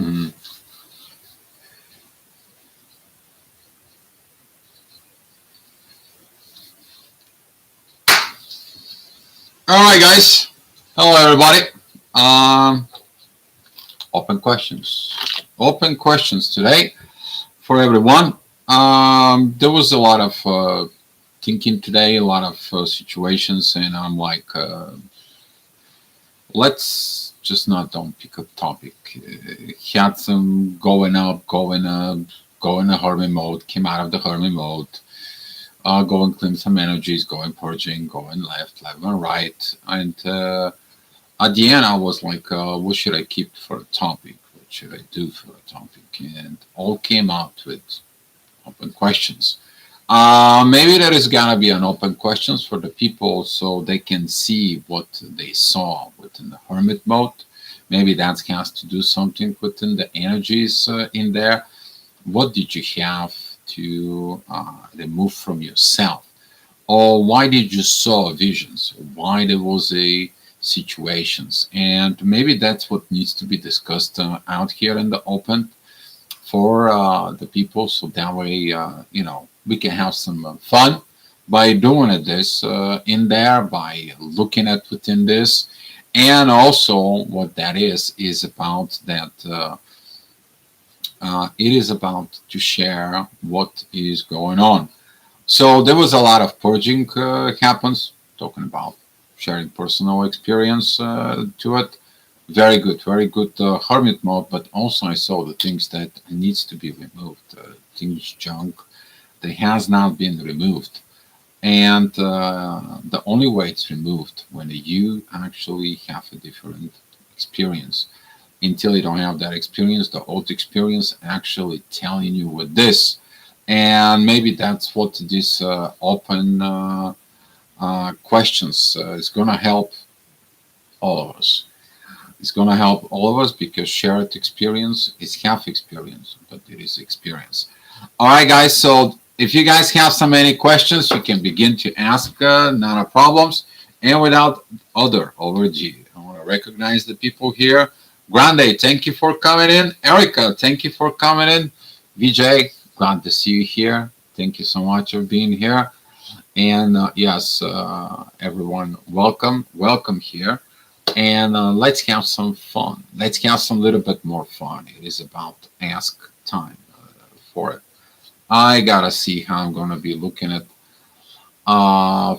Mhm. All right, guys. Hello, everybody. Um, Open questions. Open questions today for everyone. There was a lot of thinking today, a lot of situations, and I'm like, let's just not don't pick a topic. Had some going up, go in the hermit mode, came out of the hermit mode, go and clean some energies, go and purging, going left and right, and at the end, I was like, what should I keep for a topic? What should I do for a topic? And all came out with open questions. Maybe there is gonna be an open questions for the people so they can see what they saw within the hermit mode. Maybe that has to do something within the energies in there. What did you have to remove from yourself? Or why did you saw visions? Why there was a situations? And maybe that's what needs to be discussed out here in the open for the people, so that way we can have some fun by doing it this in there, by looking at within this. And also what that is about that it is about to share what is going on. So there was a lot of purging happens, talking about sharing personal experience to it. Very good hermit mode, but also I saw the things that needs to be removed, things junk that has not been removed. And the only way it's removed when you actually have a different experience. Until you don't have that experience, the old experience actually telling you with this. And maybe that's what this open questions is going to help all of us. It's going to help all of us because shared experience is half experience, but it is experience. All right, guys. So if you guys have some any questions, you can begin to ask. Not a problems. And without other overg, I want to recognize the people here. Grande, thank you for coming in. Erica, thank you for coming in. VJ, glad to see you here. Thank you so much for being here. And yes, everyone, welcome here. And let's have some fun. Let's have some little bit more fun. It is about ask time for it. I gotta see how I'm gonna be looking at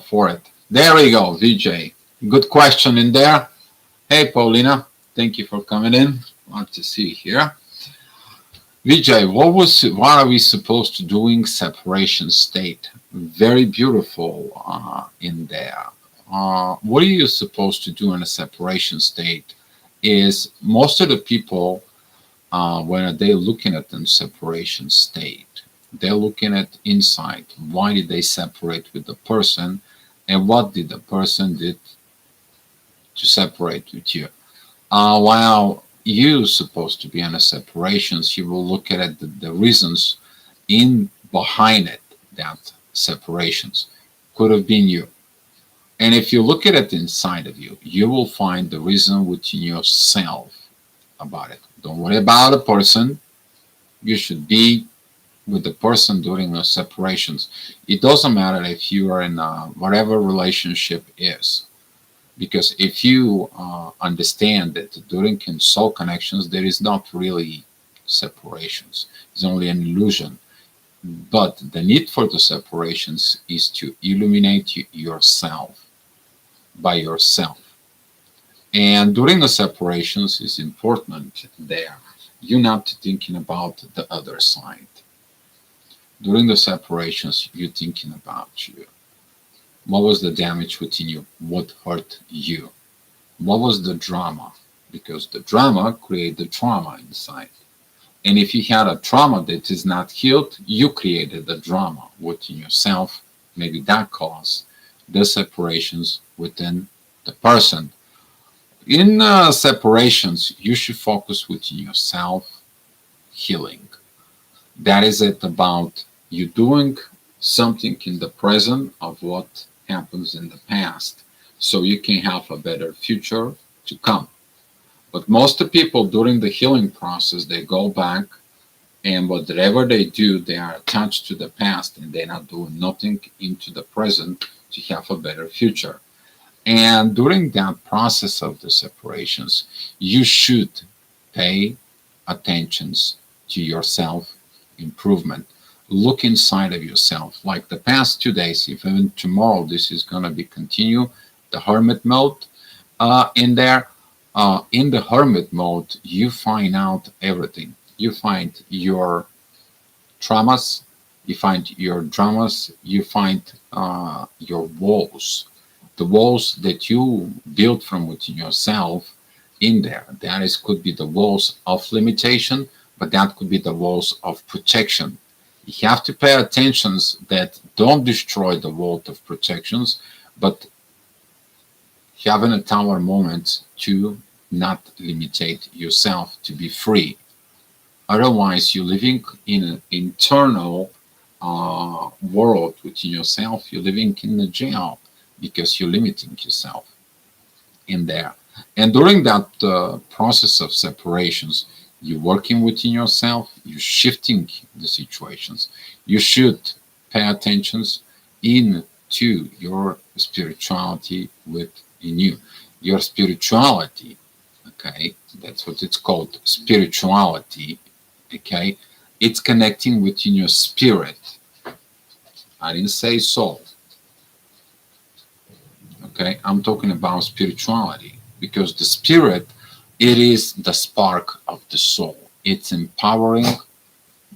for it. There we go, VJ. Good question in there. Hey, Paulina, thank you for coming in. Want to see here. Vijay, what are we supposed to doing separation state? Very beautiful in there. What are you supposed to do in a separation state? Is most of the people when they're looking at the separation state, they're looking at inside. Why did they separate with the person, and what did the person did to separate with you? While you supposed to be in a separations, you will look at it, the reasons in behind it that separations could have been you. And if you look at it inside of you, you will find the reason within yourself about it. Don't worry about the person. You should be with the person during the separations. It doesn't matter if you are in whatever relationship is. Because if you understand that during soul connections, there is not really separations, it's only an illusion. But the need for the separations is to illuminate yourself by yourself. And during the separations, is important there. You're not thinking about the other side. During the separations, you're thinking about you. What was the damage within you? What hurt you? What was the drama? Because the drama created the trauma inside. And if you had a trauma that is not healed, you created the drama within yourself. Maybe that caused the separations within the person. In separations, you should focus within yourself healing. That is it about you doing something in the present of what happens in the past so you can have a better future to come. But most of the people during the healing process, they go back, and whatever they do, they are attached to the past and they're not doing nothing into the present to have a better future. And during that process of the separations, you should pay attentions to yourself improvement. Look inside of yourself. Like the past 2 days, if even tomorrow this is going to be continue, the hermit mode in there. In the hermit mode, you find out everything. You find your traumas, you find your dramas, you find your walls, the walls that you build from within yourself in there. That is could be the walls of limitation, but that could be the walls of protection. You have to pay attentions that don't destroy the wall of protections, but having a tower moment to not limitate yourself to be free. Otherwise, you're living in an internal world within yourself. You're living in a jail because you're limiting yourself in there. And during that process of separations, you're working within yourself, you're shifting the situations. You should pay attention into your spirituality within you. Your spirituality, okay, that's what it's called, spirituality, okay, it's connecting within your spirit. I didn't say soul. Okay, I'm talking about spirituality because the spirit, it is the spark of the soul. It's empowering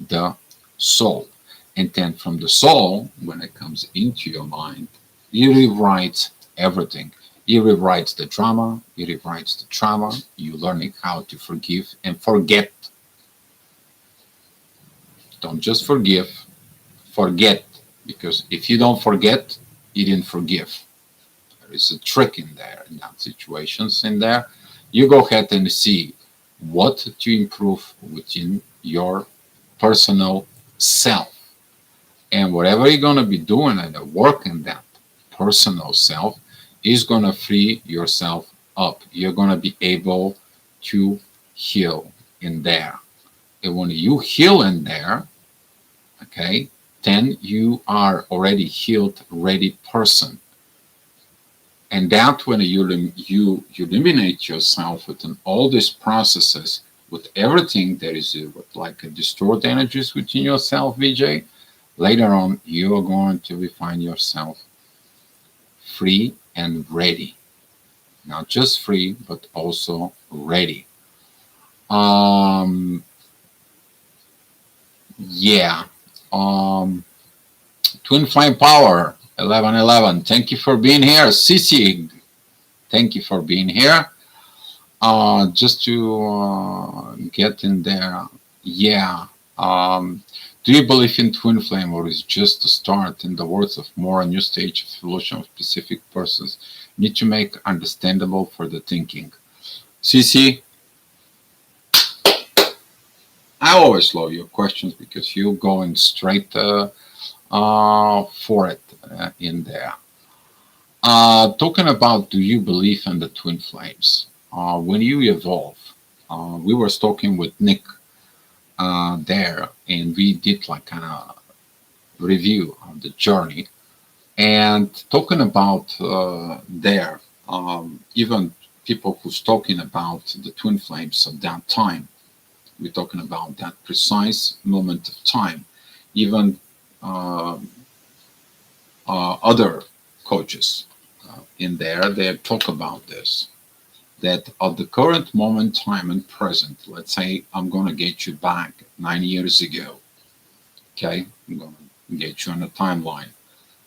the soul. And then from the soul, when it comes into your mind, it rewrites everything. It rewrites the drama, it rewrites the trauma. You're learning how to forgive and forget. Don't just forgive, forget. Because if you don't forget, you didn't forgive. There is a trick in there, in that situations in there. You go ahead and see what to improve within your personal self. And whatever you're going to be doing and the work in that personal self is going to free yourself up. You're going to be able to heal in there. And when you heal in there, okay, then you are already healed, ready person. And that when you eliminate yourself within all these processes, with everything that is like a distort energies within yourself, VJ, later on you are going to find yourself free and ready. Not just free, but also ready. Yeah. Twin Flame Power 1111. Thank you for being here. Sisi, thank you for being here. Just to get in there. Yeah. Do you believe in twin flame, or is it just a start? In the words of more, a new stage of evolution of specific persons need to make understandable for the thinking. Sisi, I always love your questions because you're going straight for it in there. Talking about do you believe in the twin flames? When you evolve, we were talking with Nick there, and we did like kind of review of the journey. And talking about there, even people who's talking about the twin flames of that time, we're talking about that precise moment of time. Even other coaches in there, they talk about this. That at the current moment, time, and present, let's say I'm going to get you back 9 years ago. Okay, I'm going to get you on a timeline.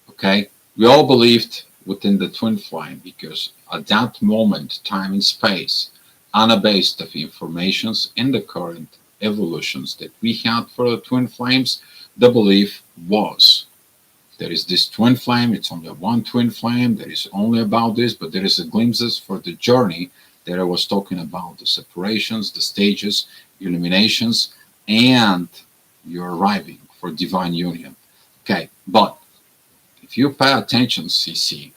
Okay, we all believed within the twin flame because at that moment, time and space, on a base of informations in the current evolutions that we had for the twin flames, the belief was there is this twin flame, it's only one twin flame, there is only about this, but there is a glimpses for the journey that I was talking about, the separations, the stages, illuminations, and you're arriving for divine union. Okay, but if you pay attention, CC,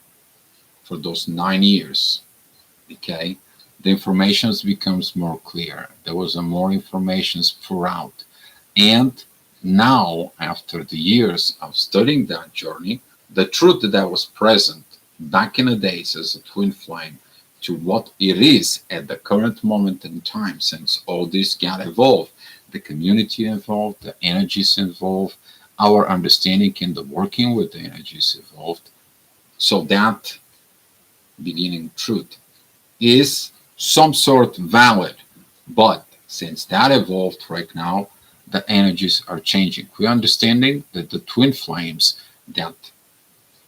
for those 9 years, okay, the information becomes more clear. There was a more information throughout. And now, after the years of studying that journey, the truth that was present back in the days as a twin flame to what it is at the current moment in time, since all this got evolved, the community involved, the energies involved, our understanding in the working with the energies evolved. So that beginning truth is some sort valid, but since that evolved right now, the energies are changing. We're understanding that the twin flames, that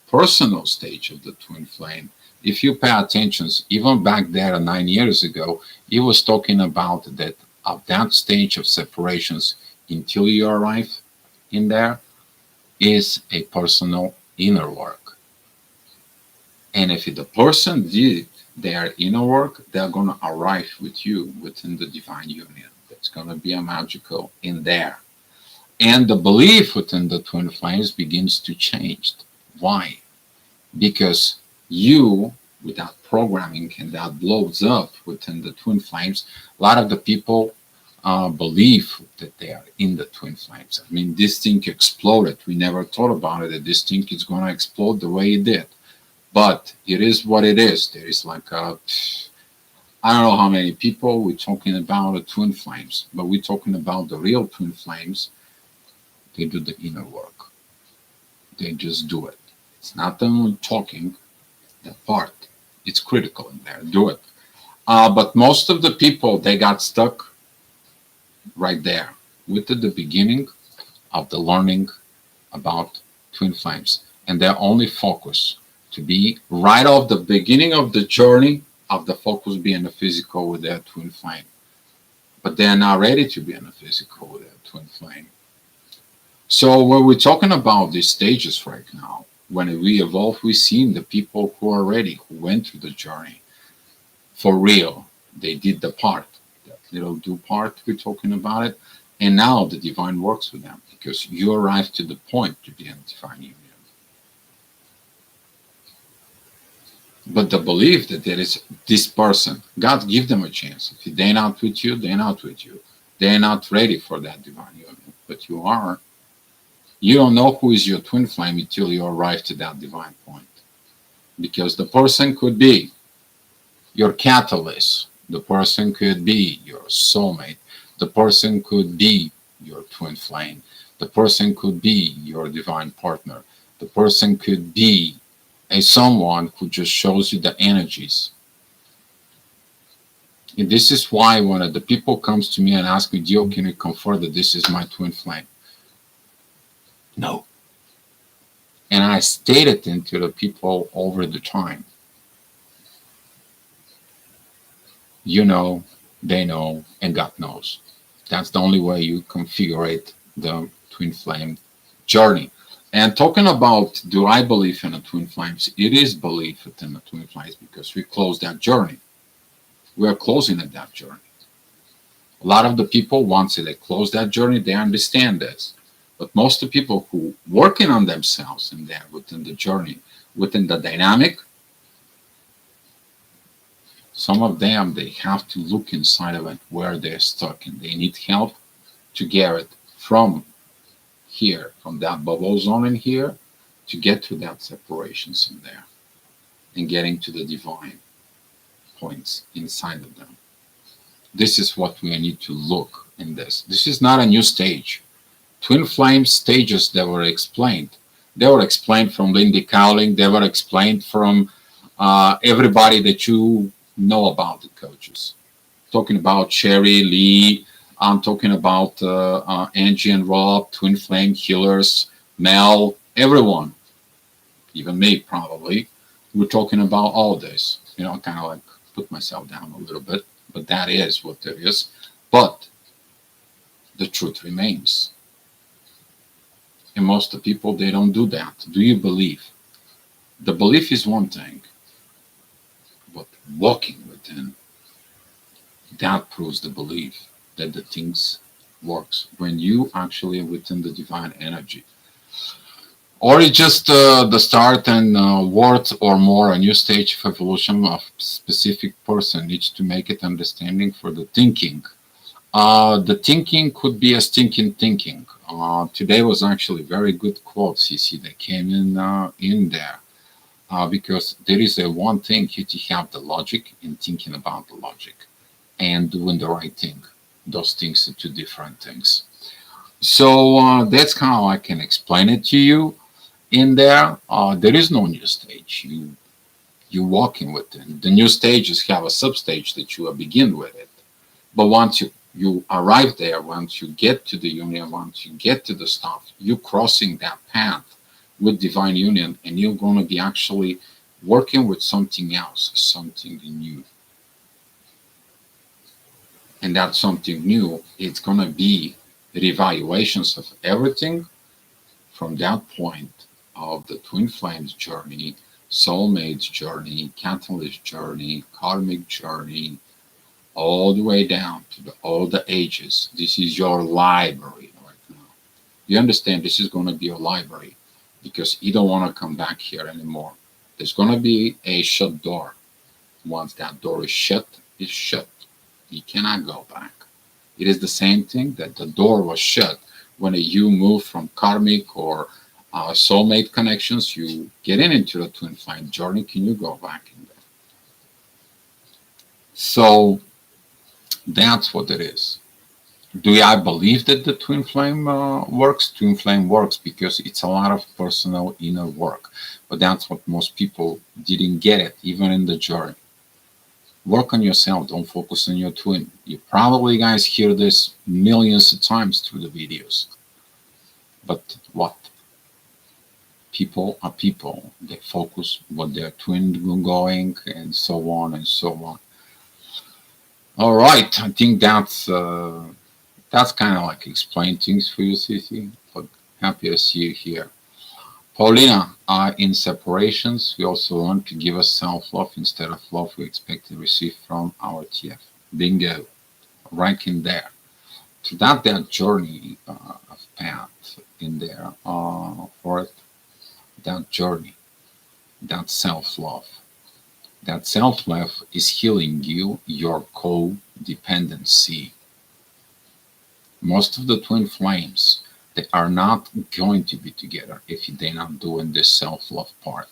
personal stage of the twin flame, if you pay attention, even back there 9 years ago, he was talking about that of that stage of separations until you arrive in there is a personal inner work. And if the person did their inner work, they're going to arrive with you within the divine union. That's going to be a magical in there. And the belief within the twin flames begins to change. Why? Because you, with that programming and that blows up within the twin flames, a lot of the people believe that they are in the twin flames. I mean, this thing exploded. We never thought about it, that this thing is going to explode the way it did. But it is what it is. There is like I don't know how many people we're talking about the twin flames, but we're talking about the real twin flames. They do the inner work. They just do it. It's not only talking, that part. It's critical in there. Do it. But most of the people, they got stuck right there with the beginning of the learning about twin flames. And their only focus to be right off the beginning of the journey of the focus being the physical with their twin flame. But they're not ready to be in the physical with their twin flame. So when we're talking about these stages right now, when we evolve, we've seen the people who are ready, who went through the journey for real. They did the part, that little do part we're talking about it. And now the divine works with them because you arrive to the point to be in divine union. But the belief that there is this person, God give them a chance. If they're not with you, they're not with you. They're not ready for that divine union. But you are. You don't know who is your twin flame until you arrive to that divine point. Because the person could be your catalyst. The person could be your soulmate. The person could be your twin flame. The person could be your divine partner. The person could be someone who just shows you the energies. And this is why when the people comes to me and ask me, Dio, can you confirm that this is my twin flame? No. And I stated it to the people over the time. You know, they know, and God knows. That's the only way you configure the twin flame journey. And talking about, do I believe in the twin flames? It is belief in the twin flames because we closed that journey. We are closing at that journey. A lot of the people, once they close that journey, they understand this. But most of the people who working on themselves in there within the journey, within the dynamic, some of them, they have to look inside of it where they're stuck and they need help to get it from here, from that bubble zone in here, to get to that separations in there and getting to the divine points inside of them. This is what we need to look in this. This is not a new stage. Twin flame stages that were explained. They were explained from Lindy Cowling. They were explained from everybody that you know about the coaches. Talking about Sherry, Lee, I'm talking about Angie and Rob, Twin Flame Healers, Mel, everyone, even me probably. We're talking about all this. You know, kind of like put myself down a little bit, but that is what there is. But the truth remains. And most of the people, they don't do that. Do you believe? The belief is one thing, but walking within, that proves the belief that the things works when you actually are within the divine energy. or it's just the start and worth or more a new stage of evolution of specific person needs to make it understanding for the thinking. The thinking could be a stinking thinking. Today was actually very good quote, CC, that came in there. Because there is a one thing you to have the logic in thinking about the logic and doing the right thing. Those things are two different things. So that's how I can explain it to you. In there, there is no new stage. You walking with it. The new stages have a substage that you begin with it. But once you arrive there, once you get to the union, once you get to the stuff, you crossing that path with divine union, and you're going to be actually working with something else, something new. And that something new, it's going to be reevaluations of everything from that point of the twin flames journey, soulmates journey, catalyst journey, karmic journey, all the way down to all the ages. This is your library right now. You understand this is going to be your library because you don't want to come back here anymore. There's going to be a shut door. Once that door is shut, it's shut. You cannot go back. It is the same thing that the door was shut when you move from karmic or soulmate connections. You get into the twin flame journey. Can you go back in there? So that's what it is. Do I believe that the twin flame works? Twin flame works because it's a lot of personal inner work. But that's what most people didn't get it, even in the journey. Work on yourself. Don't focus on your twin. You probably guys hear this millions of times through the videos. But what? People are people. They focus what their twin going and so on and so on. All right, I think that's kind of like explain things for you, Cici. But happy to see you here. Paulina, in separations, we also learn to give us self-love instead of love we expect to receive from our TF. Bingo, right in there. So that journey of path in there for that journey, that self-love. That self-love is healing you, your codependency. Most of the twin flames, they are not going to be together if they're not doing this self-love part.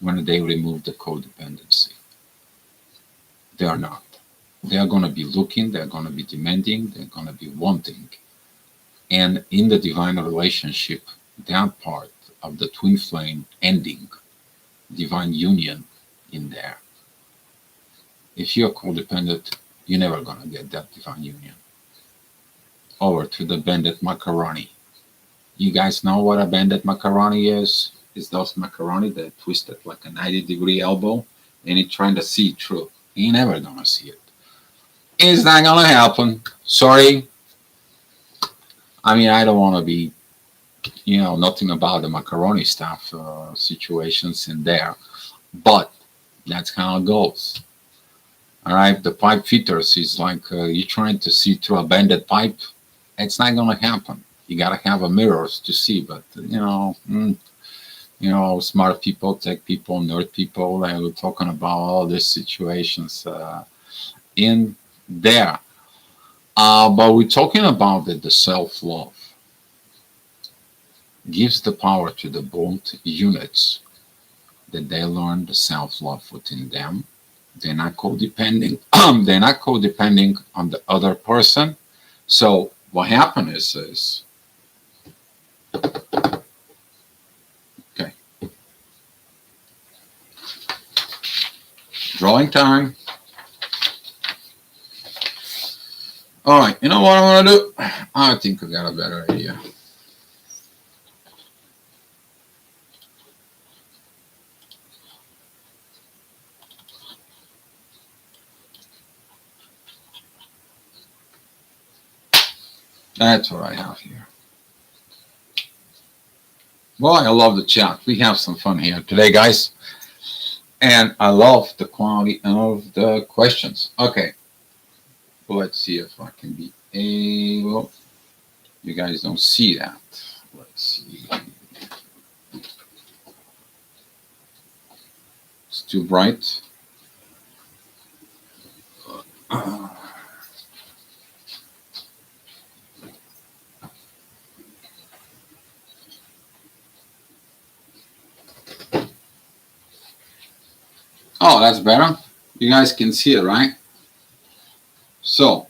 When they remove the codependency, they are not. They are going to be looking, they're going to be demanding, they're going to be wanting. And in the divine relationship, that part of the twin flame ending, divine union in there. If you're codependent, you're never going to get that divine union. Over to the banded macaroni. You guys know what a banded macaroni is? It's those macaroni that twisted like a 90-degree elbow and you're trying to see through. You're never going to see it. It's not going to happen. Sorry. I mean, I don't want to be, nothing about the macaroni stuff situations in there. But that's how it goes. All right, the pipe fitters is like you're trying to see through a bended pipe. It's not going to happen. You got to have a mirrors to see. But smart people, tech people, nerd people, they were talking about all these situations in there. But we're talking about that the self-love gives the power to the both units that they learn the self-love within them. They're not codependent. They're not codependent on the other person. So what happens is, okay, drawing time. All right, you know what I'm gonna do? I think I got a better idea. That's what I have here. Well, I love the chat. We have some fun here today, guys. And I love the quality of the questions. Okay. Let's see if I can be able. You guys don't see that. Let's see. too bright. Oh, that's better. You guys can see it, right? So,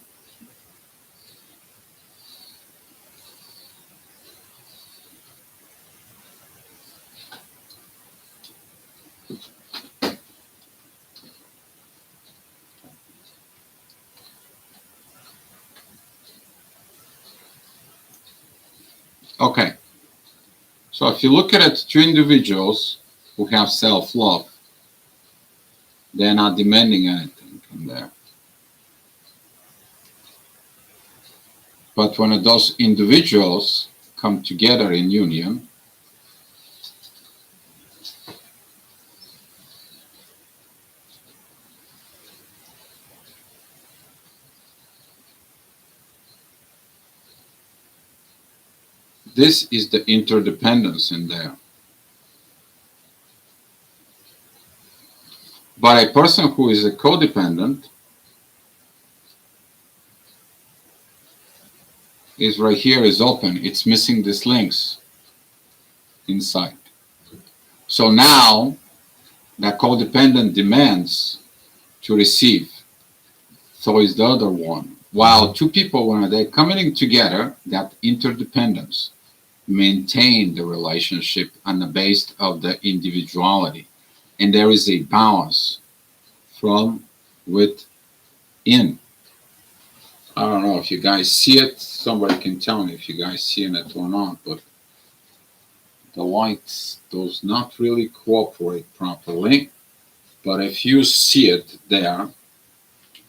okay. So if you look at it, two individuals who have self-love, they're not demanding anything from there. But when those individuals come together in union, this is the interdependence in there. But a person who is a codependent is right here, is open. It's missing these links inside. So now that codependent demands to receive. So is the other one. While two people, when they're coming together, that interdependence maintain the relationship on the base of the individuality. And there is a balance from within. I don't know if you guys see it. Somebody can tell me if you guys seeing it or not, but the lights does not really cooperate properly. But if you see it there,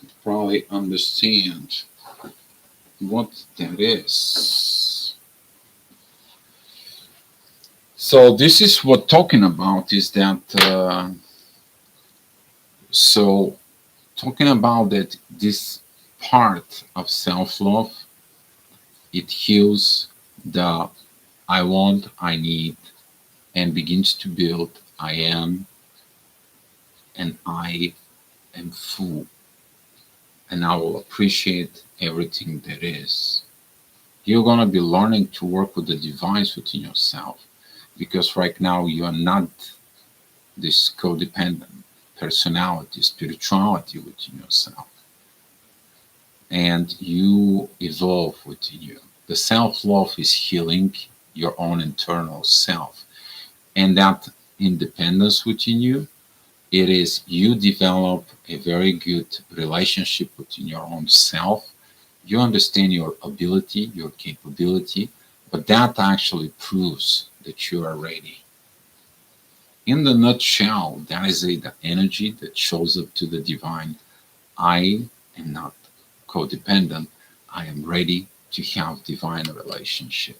you probably understand what that is. So this is what talking about is that so talking about that this part of self-love, it heals the I want, I need, and begins to build I am, and I am full, and I will appreciate everything that is. You're gonna be learning to work with the divines within yourself, because right now you are not this codependent personality, spirituality within yourself, and you evolve within you. The self-love is healing your own internal self, and that independence within you, it is you develop a very good relationship within your own self. You understand your ability, your capability, but that actually proves that you are ready. In the nutshell, that is the energy that shows up to the divine. I am not codependent. I am ready to have divine relationship,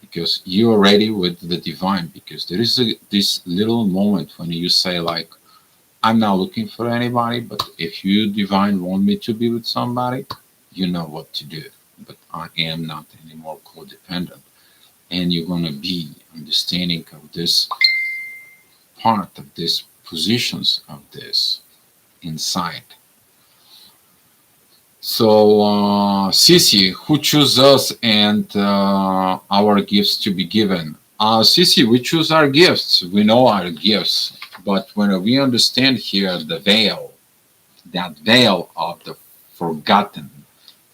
because you are ready with the divine, because there is this little moment when you say like, I'm not looking for anybody, but if you divine want me to be with somebody, you know what to do. But I am not anymore codependent. And you're going to be understanding of this part of this positions of this inside. So, Sisi, who choose us and our gifts to be given? Sisi, we choose our gifts. We know our gifts. But when we understand here the veil, that veil of the forgotten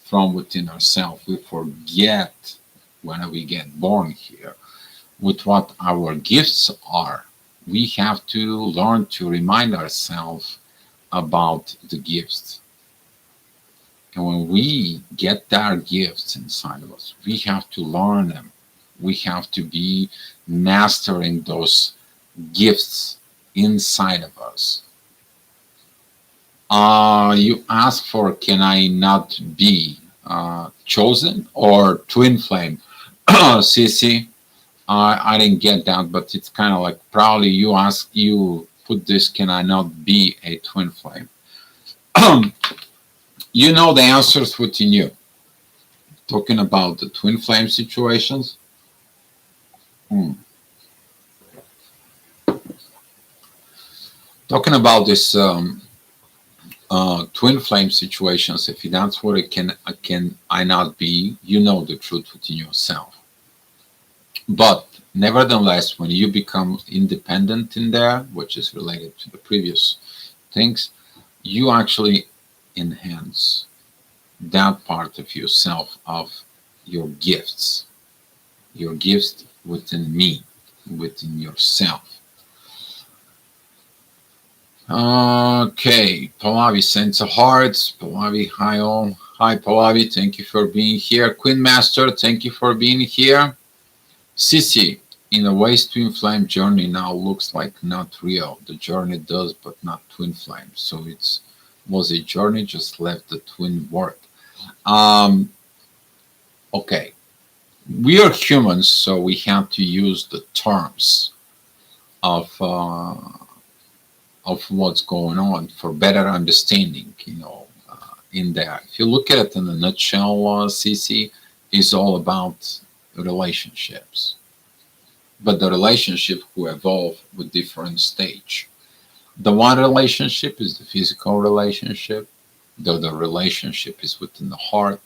from within ourselves, we forget when we get born here with what our gifts are. We have to learn to remind ourselves about the gifts. And when we get our gifts inside of us, we have to learn them. We have to be mastering those gifts inside of us. You ask for, can I not be chosen or twin flame? Sissy, I didn't get that, but it's kind of like probably you put this, can I not be a twin flame? You know the answers within you. Talking about the twin flame situations. The Talking about this twin flame situations, if that's what it can I not be, you know the truth within yourself. But nevertheless, when you become independent in there, which is related to the previous things, you actually enhance that part of yourself, of your gifts within me, within yourself. Okay, Pallavi sends a heart. Pallavi, hi all. Hi Pallavi, thank you for being here. Queen Master, thank you for being here. Sissy, in a way, twin flame journey now looks like not real. The journey does, but not twin flame. So it's was a journey, just left the twin word. Um, okay, we are humans, so we have to use the terms of what's going on for better understanding. In there. If you look at it in a nutshell, CC is all about relationships, but the relationship who evolve with different stage. The one relationship is the physical relationship. The other relationship is within the heart.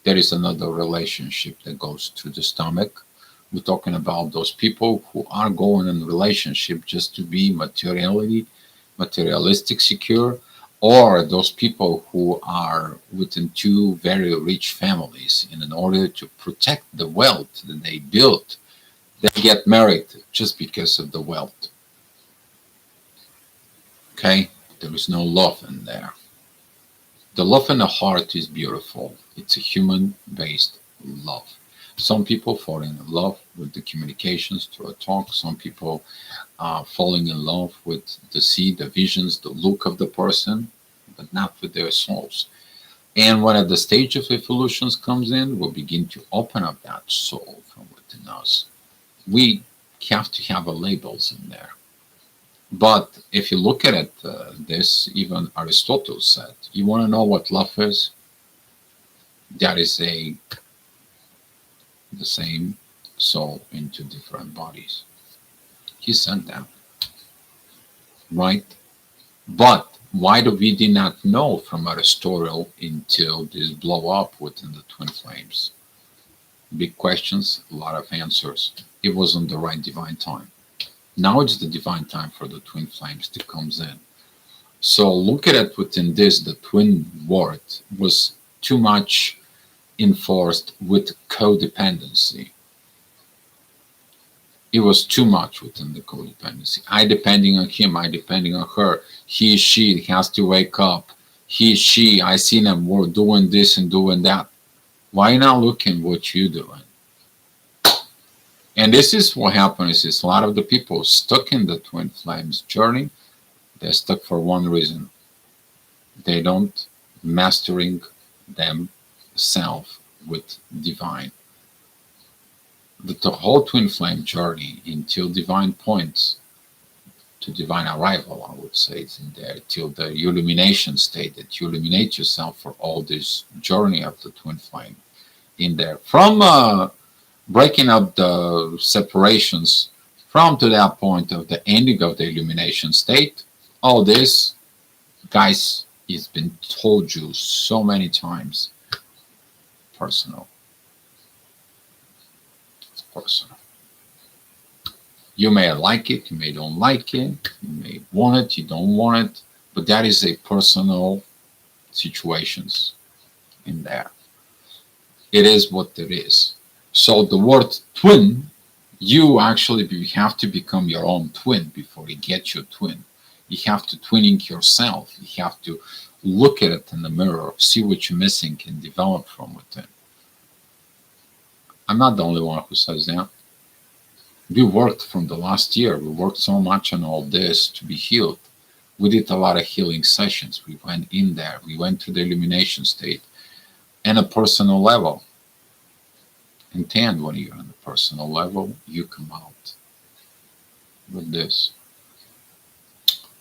There is another relationship that goes through the stomach. We're talking about those people who are going in relationship just to be materialistic secure, or those people who are within two very rich families, and in order to protect the wealth that they built, they get married just because of the wealth. Okay, there is no love in there. The love in the heart is beautiful. It's a human-based love. Some people fall in love with the communications through a talk. Some people are falling in love with the visions, the look of the person, but not with their souls. And when at the stage of evolutions comes in, we'll begin to open up that soul from within us. We have to have a labels in there. But if you look at it, this even Aristotle said, you want to know what love is? That is the same soul into different bodies. He said that, right? But why do we did not know from Aristotle until this blow up within the twin flames? Big questions, a lot of answers. It wasn't the right divine time. Now it's the divine time for the twin flames to comes in. So look at it within this, the twin word was too much enforced with codependency. It was too much within the codependency. I depending on him, I depending on her. He, she has to wake up. He, she, I see them we're doing this and doing that. Why not looking what you're doing? And this is what happens is a lot of the people stuck in the twin flames journey, they're stuck for one reason. They don't mastering themselves with divine. The whole twin flame journey until divine points to divine arrival, I would say, it's in there till the illumination state that you illuminate yourself for all this journey of the twin flame in there. From breaking up the separations from to that point of the ending of the illumination state, all this, guys, it's been told you so many times. Personal. It's personal. You may like it, you may don't like it, you may want it, you don't want it, but that is a personal situations in there. It is what it is. So the word twin, you actually have to become your own twin before you get your twin. You have to twinning yourself. You have to look at it in the mirror, see what you're missing, and develop from within. I'm not the only one who says that. We worked from the last year. We worked so much on all this to be healed. We did a lot of healing sessions. We went in there. We went to the illumination state and a personal level. And then when you're on the personal level, you come out with this.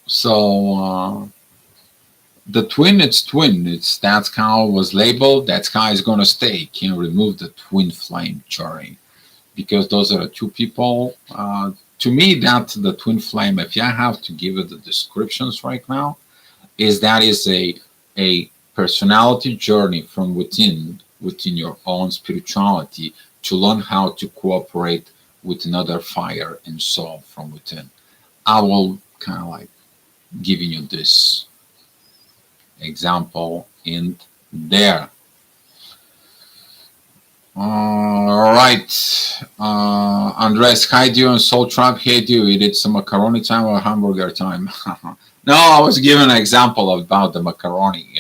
So the twin, it's twin. That's how it was labeled. That's how it's gonna stay. Can't remove the twin flame journey because those are the two people To me, that's the twin flame. If I have to give it the descriptions right now, is that is a personality journey from within your own spirituality to learn how to cooperate with another fire and soul from within. I will kind of like giving you this example in there. All right. Andres, hi, do and Soul Trap, hey, do you eat some macaroni time or hamburger time? No, I was giving an example about the macaroni,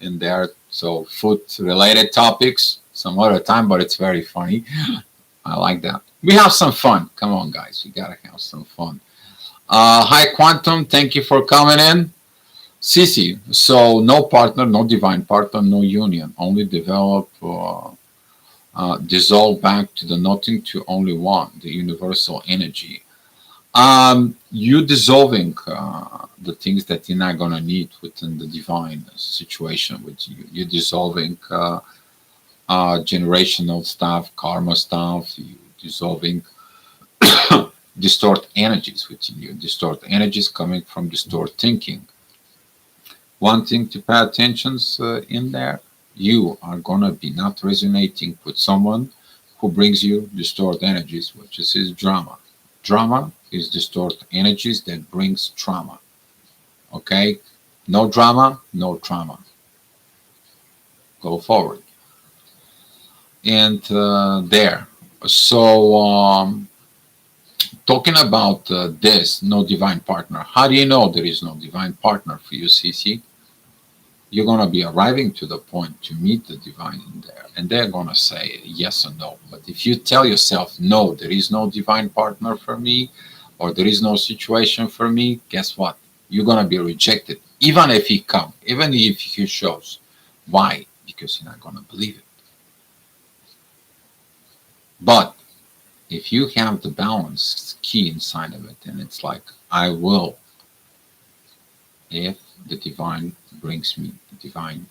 in there. So food related topics some other time, but it's very funny. I like that. We have some fun. Come on, guys. We gotta have some fun. Hi, Quantum. Thank you for coming in. Sisi, so no partner, no divine partner, no union, only develop, dissolve back to the nothing to only one, the universal energy. You dissolving the things that you're not gonna need within the divine situation with you. You're dissolving generational stuff, karma stuff. You dissolving distort energies within you. Distort energies coming from distort thinking. One thing to pay attention in there, you are gonna be not resonating with someone who brings you distort energies, which is drama. Drama is distort energies that brings trauma. Okay, no drama, no trauma. Go forward. And there. So talking about this, no divine partner. How do you know there is no divine partner for you, CC? You're going to be arriving to the point to meet the divine in there, and they're going to say yes or no. But if you tell yourself, no, there is no divine partner for me, or there is no situation for me, guess what? You're going to be rejected, even if he comes, even if he shows. Why? Because you're not going to believe it. But if you have the balance key inside of it, and it's like, I will, if the divine brings me the divine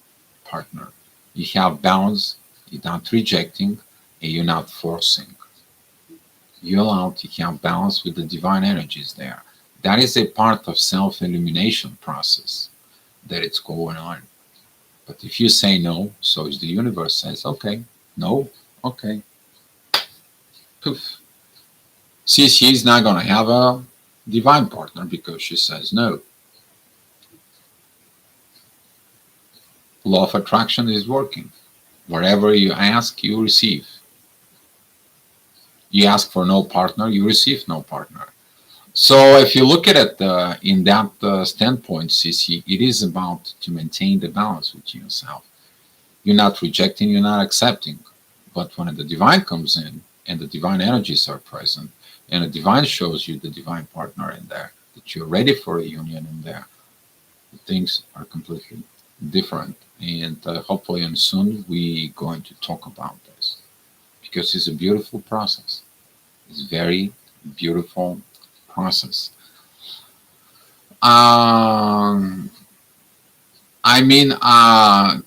partner. You have balance, you're not rejecting, and you're not forcing. You allow to have balance with the divine energies there. That is a part of self-illumination process that it's going on. But if you say no, so is the universe says, okay, no, okay. Poof. See, she's not going to have a divine partner because she says no. Law of attraction is working. Whatever you ask, you receive. You ask for no partner, you receive no partner. So if you look at it in that standpoint, CC, it is about to maintain the balance with yourself. You're not rejecting, you're not accepting. But when the divine comes in and the divine energies are present, and the divine shows you the divine partner in there, that you're ready for a union in there, things are completely different. And hopefully, and soon we going to talk about this because it's a beautiful process. It's very beautiful process. I mean,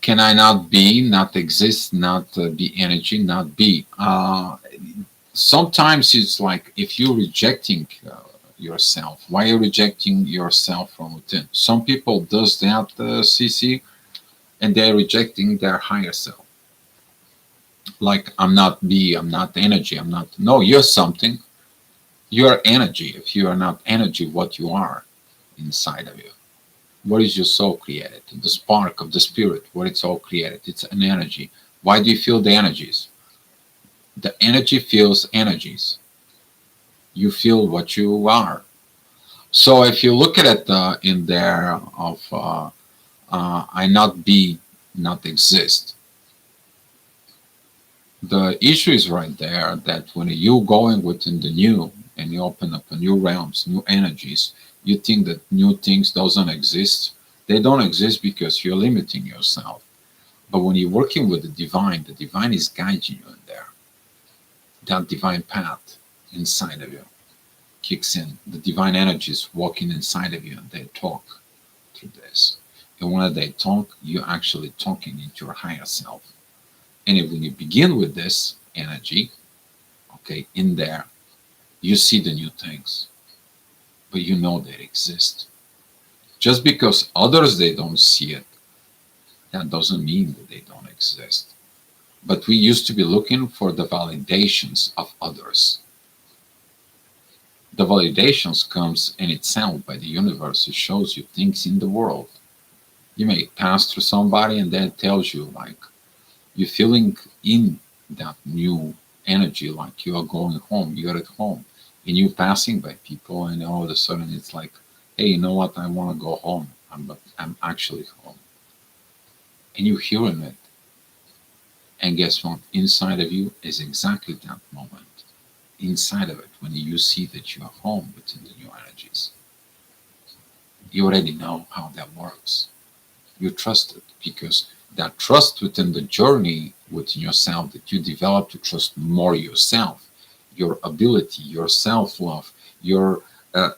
can I not be, not exist, not be energy, not be? Sometimes it's like if you're rejecting yourself, why are you rejecting yourself from within? Some people does that, CC, and they're rejecting their higher self. Like, I'm not be, I'm not energy, I'm not. No, you're something. You're energy. If you are not energy, what you are inside of you. What is your soul created? The spark of the spirit, what it's all created. It's an energy. Why do you feel the energies? The energy feels energies. You feel what you are. So if you look at it in there of I not be, not exist. The issue is right there that when you going within the new and you open up a new realms, new energies, you think that new things doesn't exist. They don't exist because you're limiting yourself. But when you're working with the divine is guiding you in there. That divine path inside of you kicks in. The divine energies walking inside of you and they talk through this. And when they talk, you're actually talking into your higher self. And when you begin with this energy, okay, in there, You see the new things, but you know they exist. Just because others they don't see it, that doesn't mean that they don't exist. But we used to be looking for the validations of others. The validations comes in itself by the universe. It shows you things in the world. You may pass through somebody and that tells you like you're feeling in that new energy, like you are going home, you're at home, and you're passing by people, and all of a sudden it's like, hey, you know what? I want to go home. I'm actually home, and you're hearing it. And guess what? Inside of you is exactly that moment. Inside of it, when you see that you are home within the new energies, you already know how that works. You trust it because that trust within the journey within yourself that you develop to trust more yourself, your ability, your self love, your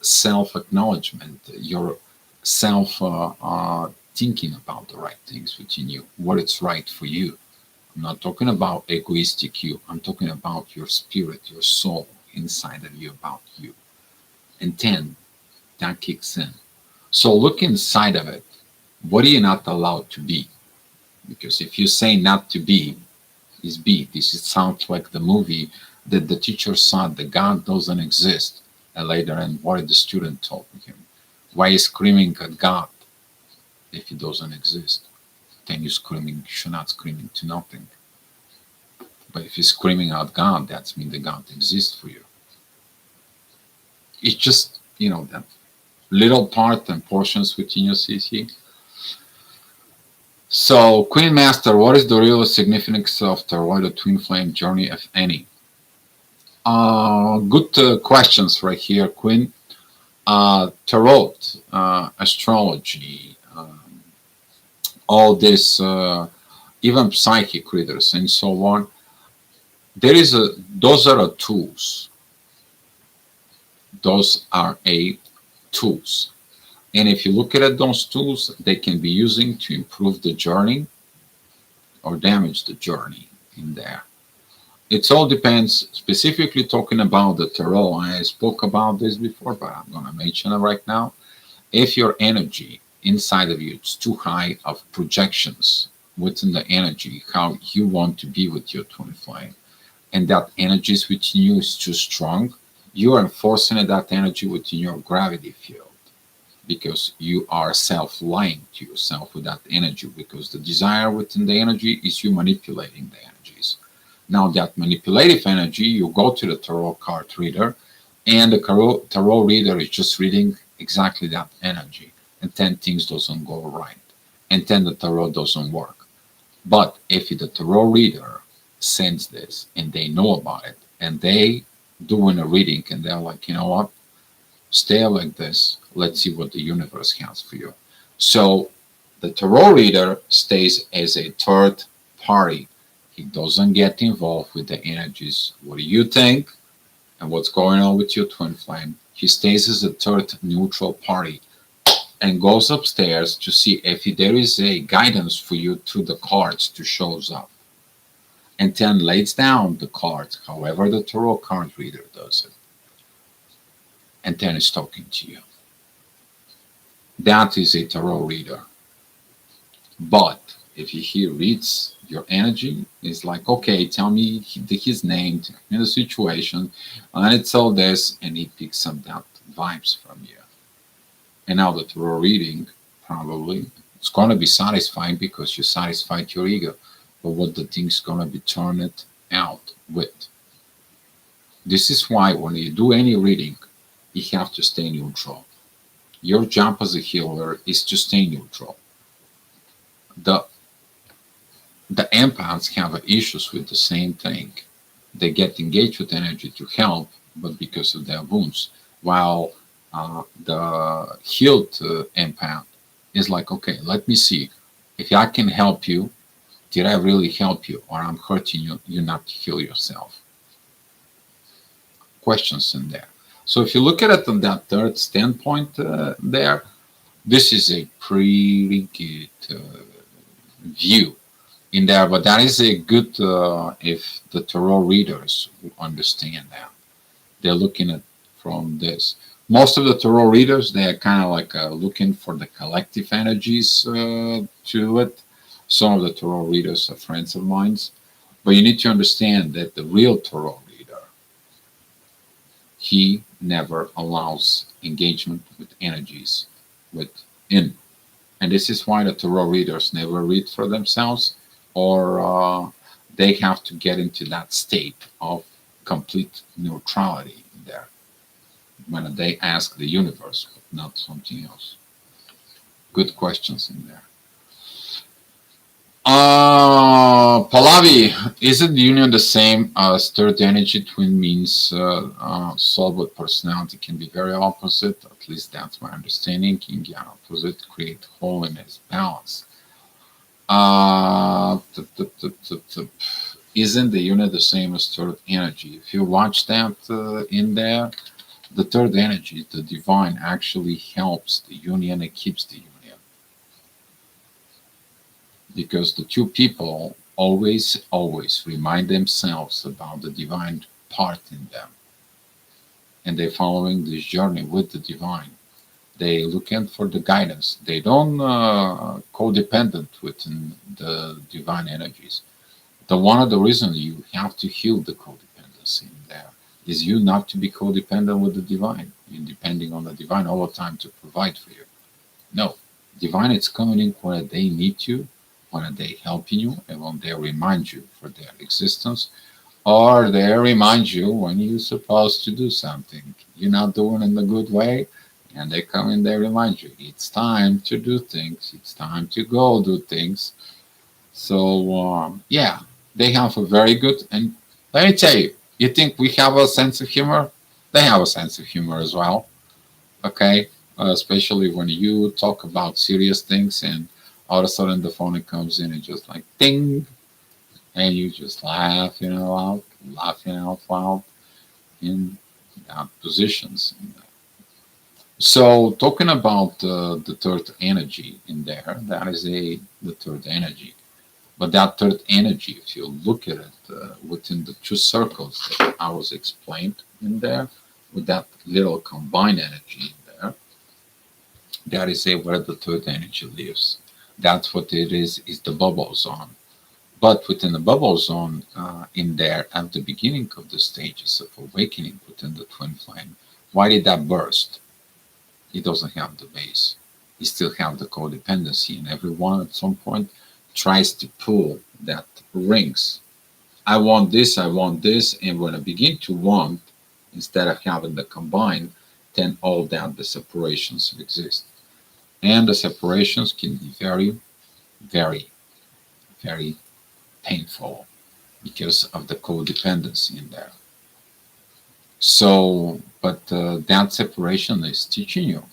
self acknowledgement, your self thinking about the right things within you, what is right for you. I'm not talking about egoistic you, I'm talking about your spirit, your soul inside of you, about you. And then that kicks in. So look inside of it. What are you not allowed to be? Because if you say not to be, is be. This sounds like the movie that the teacher saw that God doesn't exist. And later, and what did the student told him? Why is screaming at God if he doesn't exist? Then you screaming, you should not screaming to nothing. But if you're screaming at God, that means that God exists for you. It's just, that little part and portions within your CC. So, Queen Master, what is the real significance of toroidal twin flame journey, if any? Good questions right here, Queen. Tarot, astrology, all this, even psychic readers and so on. Those are tools. Those are tools. And if you look at those tools, they can be using to improve the journey or damage the journey in there. It all depends, specifically talking about the tarot. I spoke about this before, but I'm going to mention it right now. If your energy inside of you is too high of projections within the energy, how you want to be with your twin flame, and that energy within you is too strong, you are enforcing that energy within your gravity field because you are self-lying to yourself with that energy, because the desire within the energy is you manipulating the energies. Now that manipulative energy, you go to the tarot card reader, and the tarot reader is just reading exactly that energy, and then things doesn't go right, and then the tarot doesn't work. But if the tarot reader sends this and they know about it and they doing a reading and they're like, you know what, stay like this, let's see what the universe has for you. So the tarot reader stays as a third party. He doesn't get involved with the energies. What do you think and what's going on with your twin flame? He stays as a third neutral party and goes upstairs to see if there is a guidance for you through the cards to shows up, and then lays down the cards however the tarot card reader does it, and then is talking to you. That is a tarot reader. But if he reads your energy, it's like, okay, tell me his name, tell me the situation, and it's all this, and he picks up that vibes from you. And now the tarot reading, probably, it's going to be satisfying because you satisfied your ego. But what the thing's going to be turned out with. This is why when you do any reading, you have to stay neutral. Your job as a healer is to stay neutral. The empaths have issues with the same thing. They get engaged with energy to help, but because of their wounds. While the healed empath is like, okay, let me see if I can help you. Did I really help you, or I'm hurting you? You not to heal yourself. Questions in there. So if you look at it from that third standpoint there, this is a pretty good view in there. But that is a good if the tarot readers understand that. They're looking at from this. Most of the tarot readers, they are kind of like looking for the collective energies to it. Some of the tarot readers are friends of mine, but you need to understand that the real tarot reader, he never allows engagement with energies within. And this is why the tarot readers never read for themselves, or they have to get into that state of complete neutrality there when they ask the universe, but not something else. Good questions in there. Pallavi, isn't the union the same as third energy twin means soul with personality can be very opposite? At least that's my understanding. Yin yang opposite create holiness, balance. Uh, isn't the unit the same as third energy? If you watch that in there, the third energy, the divine, actually helps the union and keeps the union. Because the two people always remind themselves about the divine part in them. And they're following this journey with the divine. They looking for the guidance. They don't codependent within the divine energies. One of the reasons you have to heal the codependency in there is you not to be codependent with the divine. You're depending on the divine all the time to provide for you. No, divine is coming in where they need you, when they helping you, and when they remind you for their existence, or they remind you when you're supposed to do something you're not doing in the good way, and they come in, they remind you it's time to do things, it's time to go do things. So yeah, they have a very good. And let me tell you, you think we have a sense of humor? They have a sense of humor as well. Okay, especially when you talk about serious things, and all of a sudden the phone comes in and just like ding, and you just laughing out loud in that positions. So talking about the third energy in there, that is the third energy. But that third energy, if you look at it within the two circles that I was explained in there, with that little combined energy in there, that is where the third energy lives. That's what it is the bubble zone. But within the bubble zone, in there at the beginning of the stages of awakening within the twin flame, why did that burst? It doesn't have the base. You still have the codependency, and everyone at some point tries to pull that rings. I want this, and when I begin to want, instead of having the combined, then all that the separations exist. And the separations can be very, very, very painful because of the codependency in there. So, but that separation is teaching you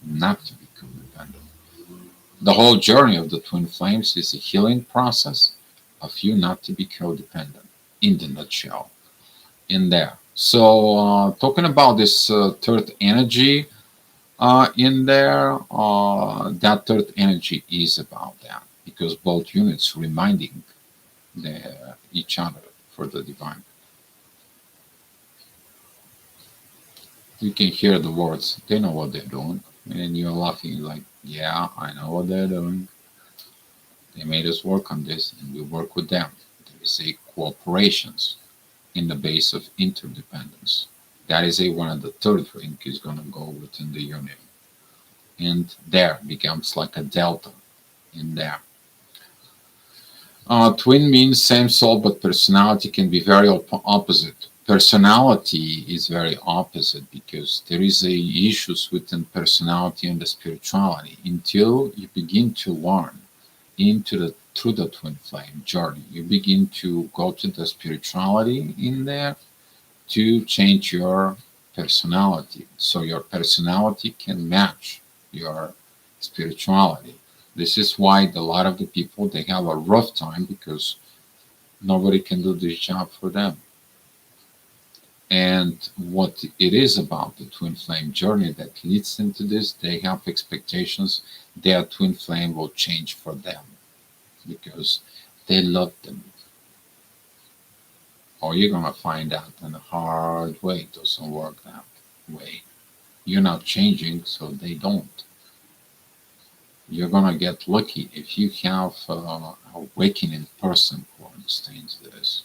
not to be codependent. The whole journey of the twin flames is a healing process of you not to be codependent, in the nutshell, in there. So, talking about this third energy in there, that third energy is about that, because both units reminding each other for the divine. You can hear the words. They know what they're doing. And you're laughing like, yeah, I know what they're doing. They made us work on this, and we work with them. There is a cooperations in the base of interdependence. That is one of the third ring is going to go within the union. And there becomes like a delta in there. Twin means same soul, but personality can be very opposite. Personality is very opposite because there is issues within personality and the spirituality until you begin to learn through the twin flame journey. You begin to go to the spirituality in there to change your personality, so your personality can match your spirituality. This is why a lot of the people, they have a rough time because nobody can do this job for them. And what it is about the twin flame journey that leads into this, they have expectations their twin flame will change for them because they love them. or you're gonna find out in a hard way. It doesn't work that way. You're not changing, so they don't. You're gonna get lucky if you have a awakening person who understands this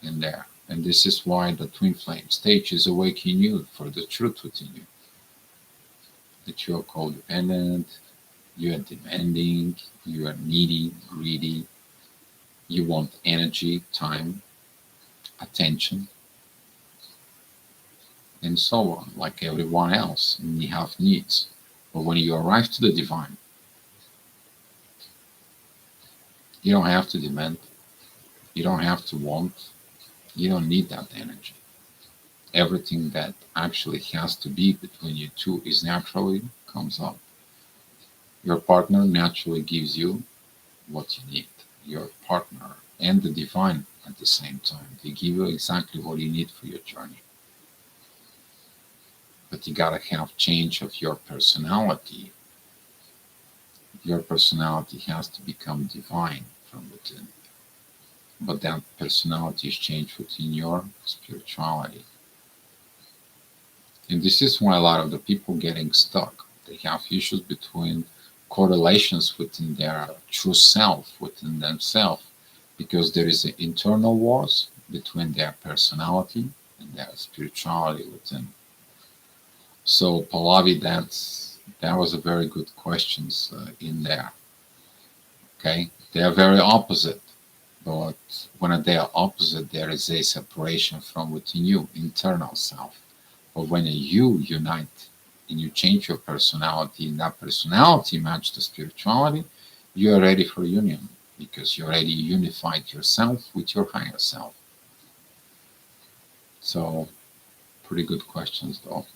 in there. And this is why the twin flame stage is awakening you for the truth within you. That you are codependent, you are demanding, you are needy, greedy, you want energy, time, attention, and so on, like everyone else. And you have needs. But when you arrive to the divine, you don't have to demand, you don't have to want, you don't need that energy. Everything that actually has to be between you two is naturally comes up. Your partner naturally gives you what you need. Your partner and the divine at the same time. They give you exactly what you need for your journey. But you gotta have change of your personality. Your personality has to become divine from within. But that personality is changed within your spirituality. And this is why a lot of the people getting stuck. They have issues between correlations within their true self, within themselves, because there is an internal wars between their personality and their spirituality within. So Pallavi, that was a very good questions in there. Okay, they are very opposite, but when they are opposite, there is a separation from within you, internal self. But when you unite and you change your personality and that personality match the spirituality, you are ready for union because you already unified yourself with your higher self. So pretty good questions though.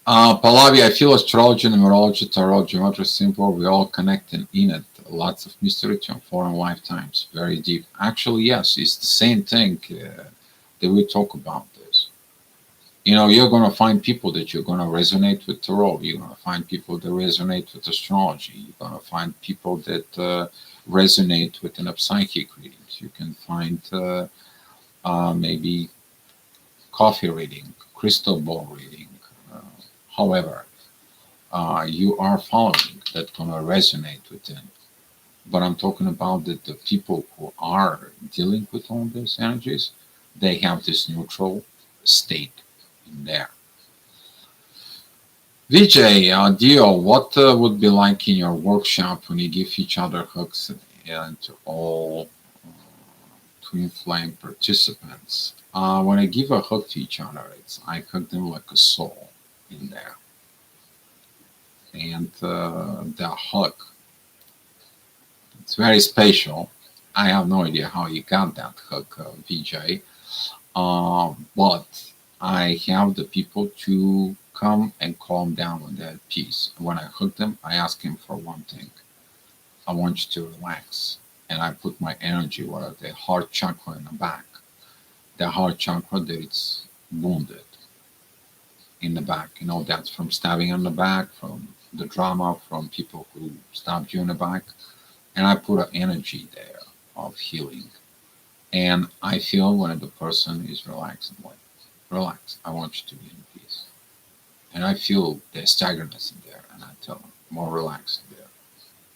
Pallavi, I feel astrology, numerology, tarot, geometry, simple. We all connected in it. Lots of mystery to foreign lifetimes. Very deep. Actually, yes, it's the same thing that we talk about this. You know, you're going to find people that you're going to resonate with tarot. You're going to find people that resonate with astrology. You're going to find people that resonate with an psychic readings. You can find maybe coffee reading, crystal ball reading. Uh, However, you are following that's going to resonate with them. But I'm talking about that the people who are dealing with all these energies, they have this neutral state in there. Vijay, Dio, what would be like in your workshop when you give each other hugs and to all twin flame participants? When I give a hug to each other, I hug them like a soul in there. And the hug, it's very special. I have no idea how you got that hug, Vijay. But I have the people to come and calm down on that piece. When I hug them, I ask him for one thing. I want you to relax. And I put my energy where the heart chakra in the back. The heart chakra that it's wounded in the back. You know, that's from stabbing on the back, from the drama, from people who stabbed you in the back. And I put an energy there of healing. And I feel when the person is relaxed, I'm like, relax, I want you to be in peace. And I feel the stagnance in there, and I tell them, more relaxed there,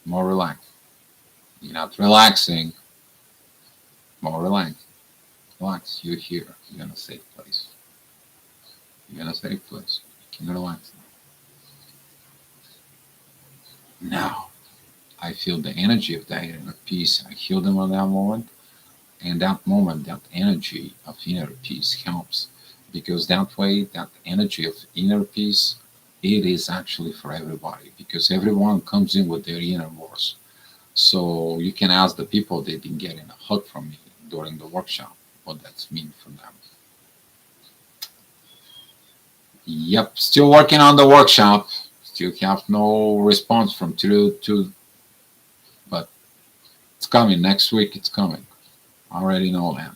more relaxed. You're not relaxing, more relaxed. Relax, you're here, you're in a safe place. You're in a safe place. You can relax now. Now, I feel the energy of that inner peace. I heal them on that moment. And that moment, that energy of inner peace helps because that way, that energy of inner peace, it is actually for everybody because everyone comes in with their inner wars. So you can ask the people they've been getting a hug from me during the workshop, what that's mean for them. Yep, still working on the workshop. Still have no response from two, but it's coming next week. It's coming. I already know that.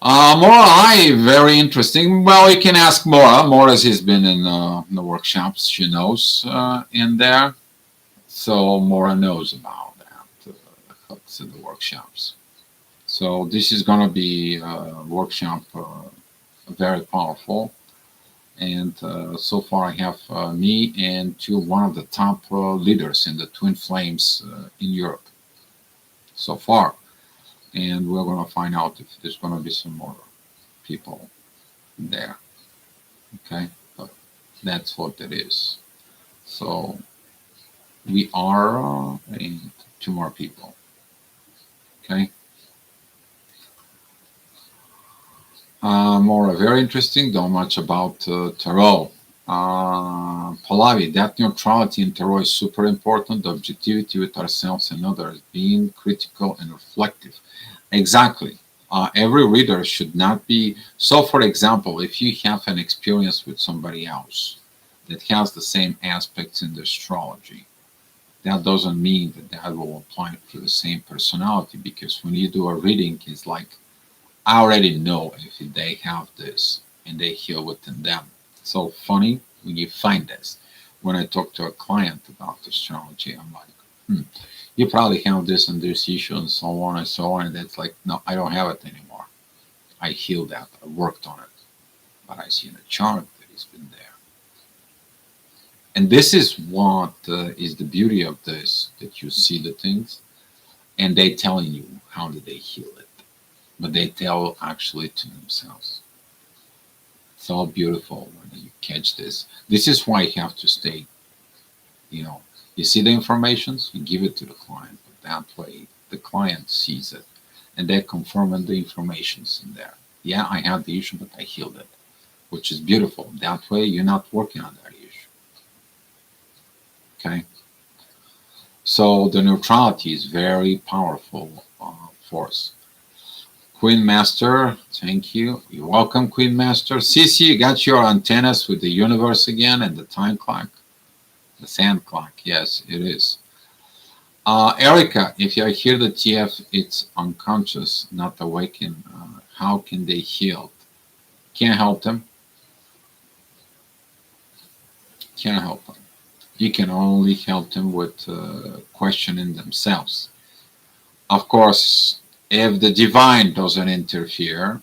Mora, hi, very interesting. Well, you can ask Mora. Mora's has been in the workshops. She knows in there, so Mora knows about that. The hooks in the workshops. So this is going to be a workshop very powerful. And so far, I have me and one of the top leaders in the Twin Flames in Europe so far. And we're going to find out if there's going to be some more people there. Okay, but that's what it is. So we are and two more people. Okay. More very interesting, though much about tarot. Pallavi, that neutrality in tarot is super important. The objectivity with ourselves and others, being critical and reflective. Exactly. Every reader should not be. So, for example, if you have an experience with somebody else that has the same aspects in the astrology, that doesn't mean that that will apply to the same personality, because when you do a reading, it's like I already know if they have this and they heal within them. So funny when you find this. When I talk to a client about astrology, I'm like, you probably have this and this issue and so on and so on. And that's like, no, I don't have it anymore. I healed that. I worked on it. But I see in the chart that it's been there. And this is what is the beauty of this, that you see the things and they telling you how did they heal it. But they tell actually to themselves. It's all beautiful when you catch this. This is why you have to stay, you see the informations, you give it to the client. But that way, the client sees it. And they're confirming the information's in there. Yeah, I had the issue, but I healed it, which is beautiful. That way, you're not working on that issue. Okay? So the neutrality is very powerful force. Queen Master, thank you. You're welcome, Queen Master. Cece, you got your antennas with the universe again and the time clock. The sand clock, yes, it is. Erica, if I hear the TF, it's unconscious, not awakened. How can they heal? Can't help them. Can't help them. You can only help them with questioning themselves. Of course, if the divine doesn't interfere,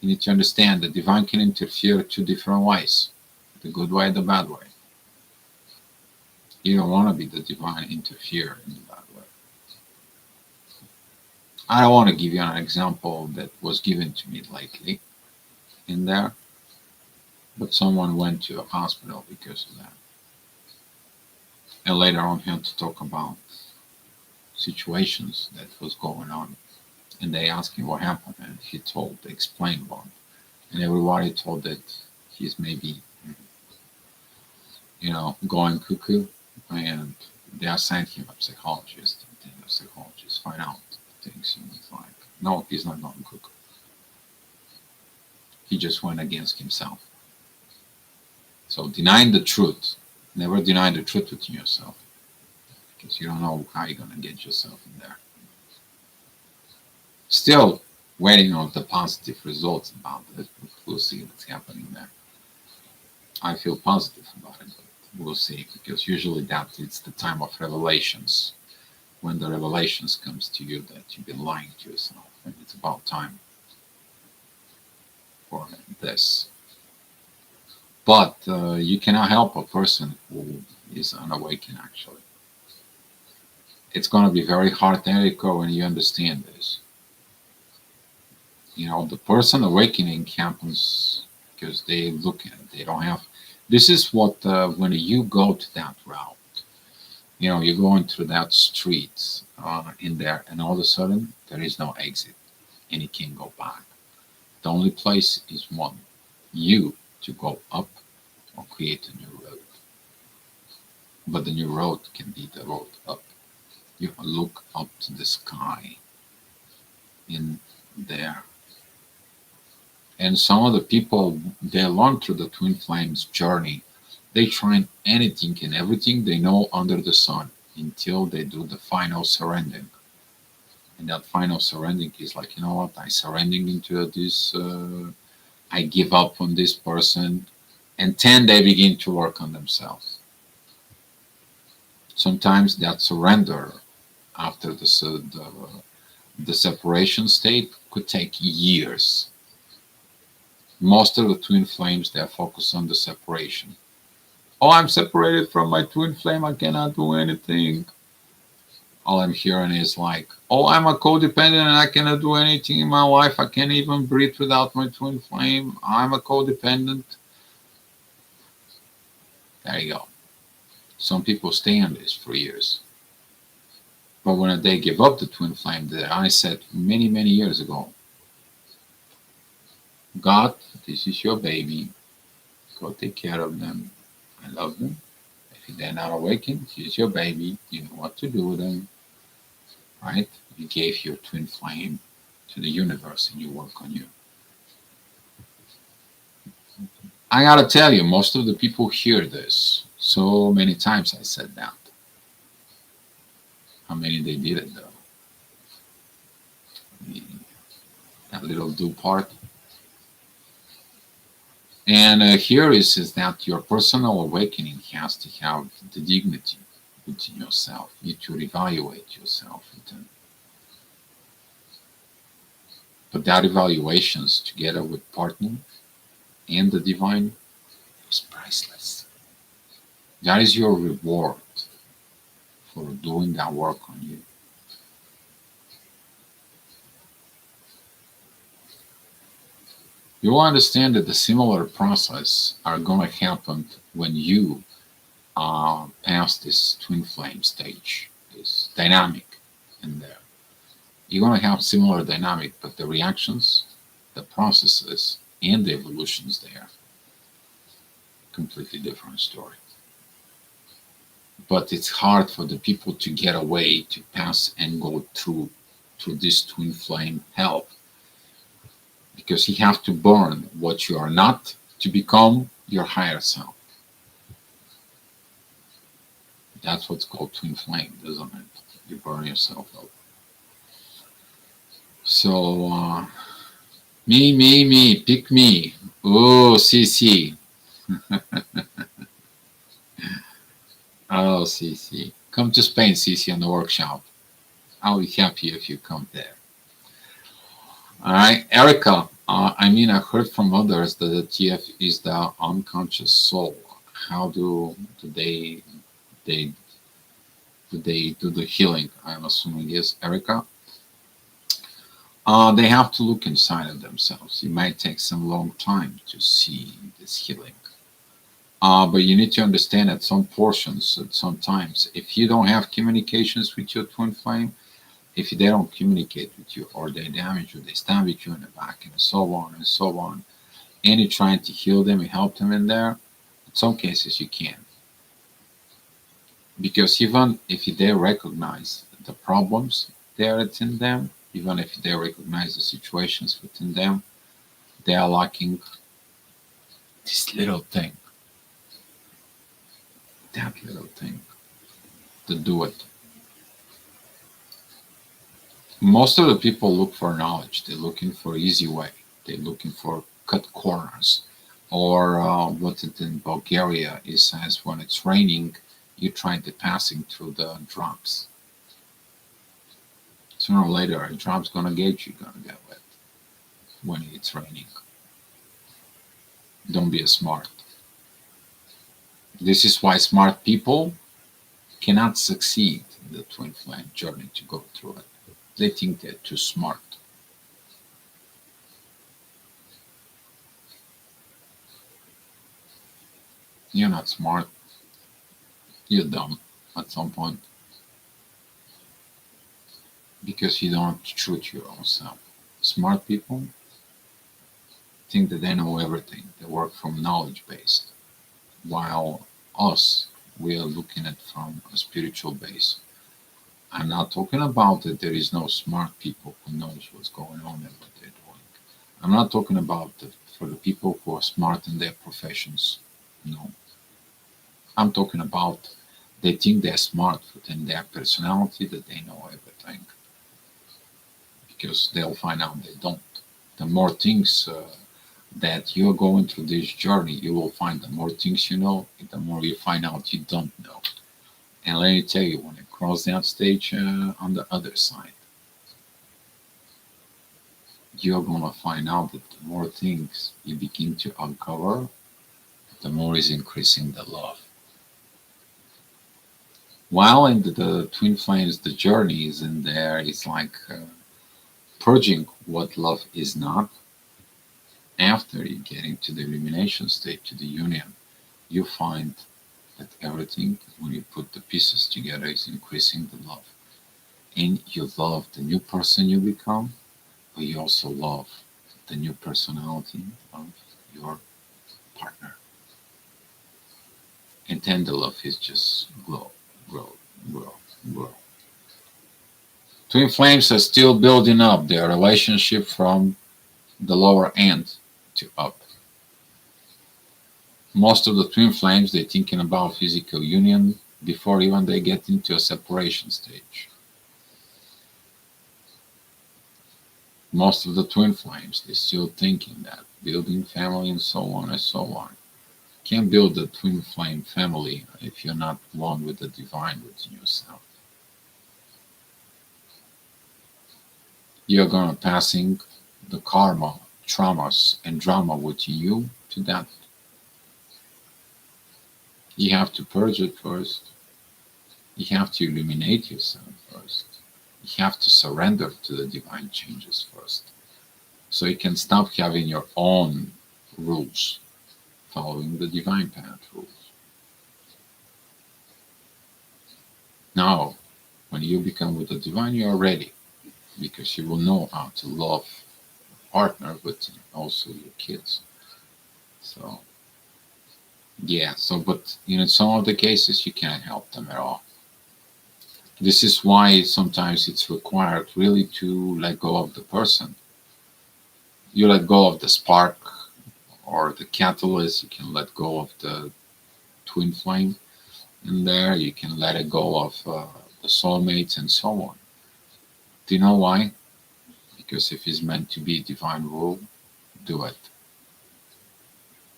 you need to understand the divine can interfere two different ways, the good way, the bad way. You don't want to be the divine interfere in the bad way. I don't want to give you an example that was given to me lately in there, but someone went to a hospital because of that. And later on had to talk about situations that was going on. And they asked him what happened, and he explained one. And everybody told that he's maybe, going cuckoo, and they assigned him a psychologist, and the psychologist find out things, and it's like, no, he's not going cuckoo. He just went against himself. So denying the truth, never deny the truth within yourself, because you don't know how you're going to get yourself in there. Still waiting on the positive results about it. We'll see what's happening there. I feel positive about it, but we'll see, because usually it's the time of revelations. When the revelations comes to you that you've been lying to yourself, and it's about time for this. But you cannot help a person who is unawakened, actually. It's going to be very hard, Erico, when you understand this. The person awakening happens because they look at it. They don't have. This is what, when you go to that route, you're going through that street in there, and all of a sudden, there is no exit, and you can't go back. The only place is one, you to go up or create a new road. But the new road can be the road up. You look up to the sky in there. And some of the people, they learn through the Twin Flames journey. They try anything and everything they know under the sun until they do the final surrendering. And that final surrendering is like, you know what, I surrendering into this, I give up on this person. And then they begin to work on themselves. Sometimes that surrender after the The separation state could take years. Most of the twin flames, they are focused on the separation. Oh, I'm separated from my twin flame. I cannot do anything. All I'm hearing is like, oh, I'm a codependent and I cannot do anything in my life. I can't even breathe without my twin flame. I'm a codependent. There you go. Some people stay on this for years. But when they give up the twin flame, that I said many, many years ago, God, this is your baby. Go take care of them. I love them. If they're not awakened, here's your baby. You know what to do with them, right? You gave your twin flame to the universe and you work on you. I gotta tell you, most of the people hear this. So many times I said that. How many they did it though? That little do part. And here is that your personal awakening has to have the dignity within yourself. You need to evaluate yourself. But that evaluations together with partner and the divine is priceless. That is your reward for doing that work on you. You'll understand that the similar process are going to happen when you pass this twin flame stage, this dynamic in there. You're going to have similar dynamic, but the reactions, the processes, and the evolutions there, completely different story. But it's hard for the people to get away to pass and go through this twin flame hell, because you have to burn what you are not to become your higher self. That's what's called twin flame, doesn't it? You burn yourself up. So, me, pick me. Oh, CC. Oh, CC. Come to Spain, CC, on the workshop. I'll be happy if you come there. All right, Erica. I heard from others that the TF is the unconscious soul. How they do they do the healing? I'm assuming yes, Erica. They have to look inside of themselves. It might take some long time to see this healing. But you need to understand at some portions, at some times, if you don't have communications with your twin flame, if they don't communicate with you, or they damage you, they stab with you in the back, and so on and so on, and you're trying to heal them and help them in there, in some cases you can. Because even if they recognize the problems there in them, even if they recognize the situations within them, they are lacking this little thing, that little thing to do it. Most of the people look for knowledge. They're looking for easy way. They're looking for cut corners, or what it in Bulgaria is says when it's raining, you try to passing through the drops. Sooner or later, a drop's gonna get you, gonna get wet when it's raining. Don't be a smart. This is why smart people cannot succeed in the twin flame journey to go through it. They think they're too smart. You're not smart. You're dumb at some point because you don't truth your own self. Smart people think that they know everything. They work from knowledge based, while us, we are looking at from a spiritual base. I'm not talking about that there is no smart people who knows what's going on and what they're doing. I'm not talking about for the people who are smart in their professions. No. I'm talking about they think they're smart within their personality, that they know everything. Because they'll find out they don't. The more things that you're going through this journey, you will find the more things you know, the more you find out you don't know. And let me tell you, when you cross that stage on the other side, you're gonna find out that the more things you begin to uncover, the more is increasing the love. While in the twin flames, the journey is in there. It's like purging what love is not. After you get into the illumination state to the union, you find that everything, when you put the pieces together, is increasing the love. And you love the new person you become, but you also love the new personality of your partner. And then the love is just grow, grow, grow. Twin flames are still building up their relationship from the lower end to up. Most of the twin flames, they're thinking about physical union before even they get into a separation stage. Most of the twin flames, they're still thinking that building family and so on and so on. Can't build a twin flame family if you're not one with the divine within yourself. You're gonna passing the karma, traumas, and drama within you to that. You have to purge it first. You have to illuminate yourself first. You have to surrender to the divine changes first. So you can stop having your own rules, following the divine path rules. Now, when you become with the divine, you are ready because you will know how to love a partner, but also your kids. So, yeah, so, but in some of the cases, you can't help them at all. This is why sometimes it's required really to let go of the person. You let go of the spark or the catalyst, you can let go of the twin flame in there, you can let it go of the soulmates and so on. Do you know why? Because if it's meant to be divine rule, do it.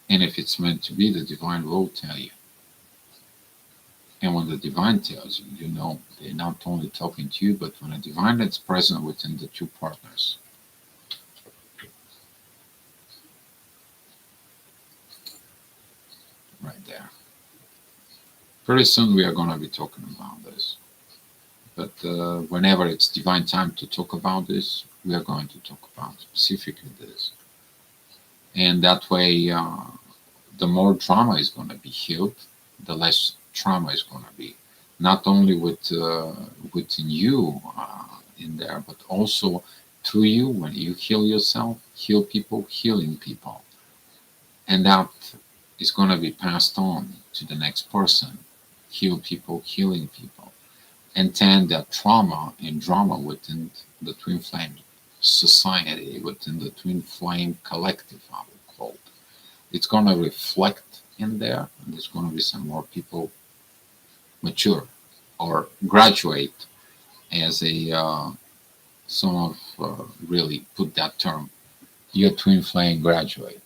And if it's meant to be, the divine rule tell you. And when the divine tells you, you know they're not only talking to you, but when a divine is present within the two partners. Right there. Pretty soon we are going to be talking about this. But whenever it's divine time to talk about this, we are going to talk about specifically this. And that way, the more trauma is going to be healed, the less trauma is going to be. Not only within you in there, but also through you when you heal yourself, heal people, healing people. And that is going to be passed on to the next person. Heal people, healing people. And then that trauma and drama within the twin flame society, within the twin flame collective, I would call it. It's going to reflect in there, and there's going to be some more people mature or graduate as a some of really put that term, your twin flame graduate.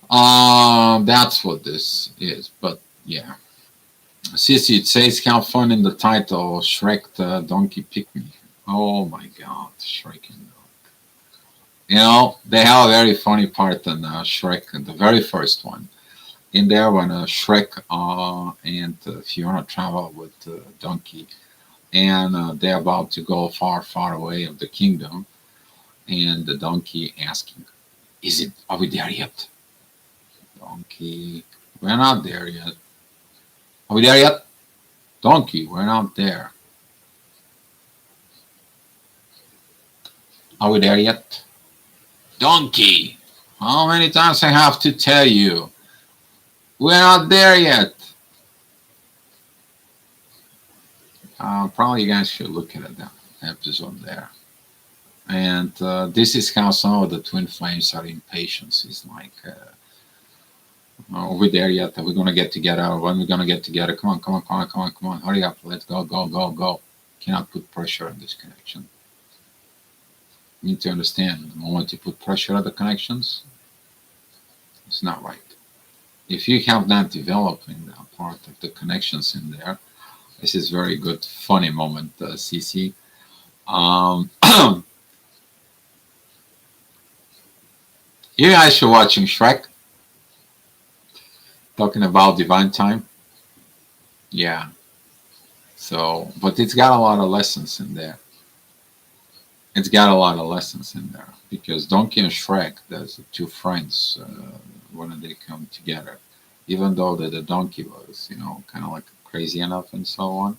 That's what this is. But yeah, Sissy, it says have fun in the title. Shrek the donkey pick me. Oh my God, Shrek and you know they have a very funny part in Shrek, the very first one. In there when Shrek and Fiona travel with Donkey, and they're about to go far, far away of the kingdom, and the donkey asking, "Is it? Are we there yet?" Donkey, we're not there yet. Are we there yet? Donkey, we're not there. Are we there yet? Donkey, how many times I have to tell you? We're not there yet. Probably you guys should look at that episode there. And this is how some of the twin flames are impatient. It's like, are we there yet? Are we going to get together? When are we going to get together? Come on, come on, come on, come on, come on. Hurry up. Let's go, go, go, go. Cannot put pressure on this connection. You need to understand the moment you put pressure on the connections, it's not right. If you have not developed in that part of the connections in there, this is very good, funny moment, CC. You guys should watching Shrek, talking about divine time. Yeah. So, but it's got a lot of lessons in there. It's got a lot of lessons in there because Donkey and Shrek, there's two friends when they come together. Even though the donkey was, kind of like crazy enough and so on,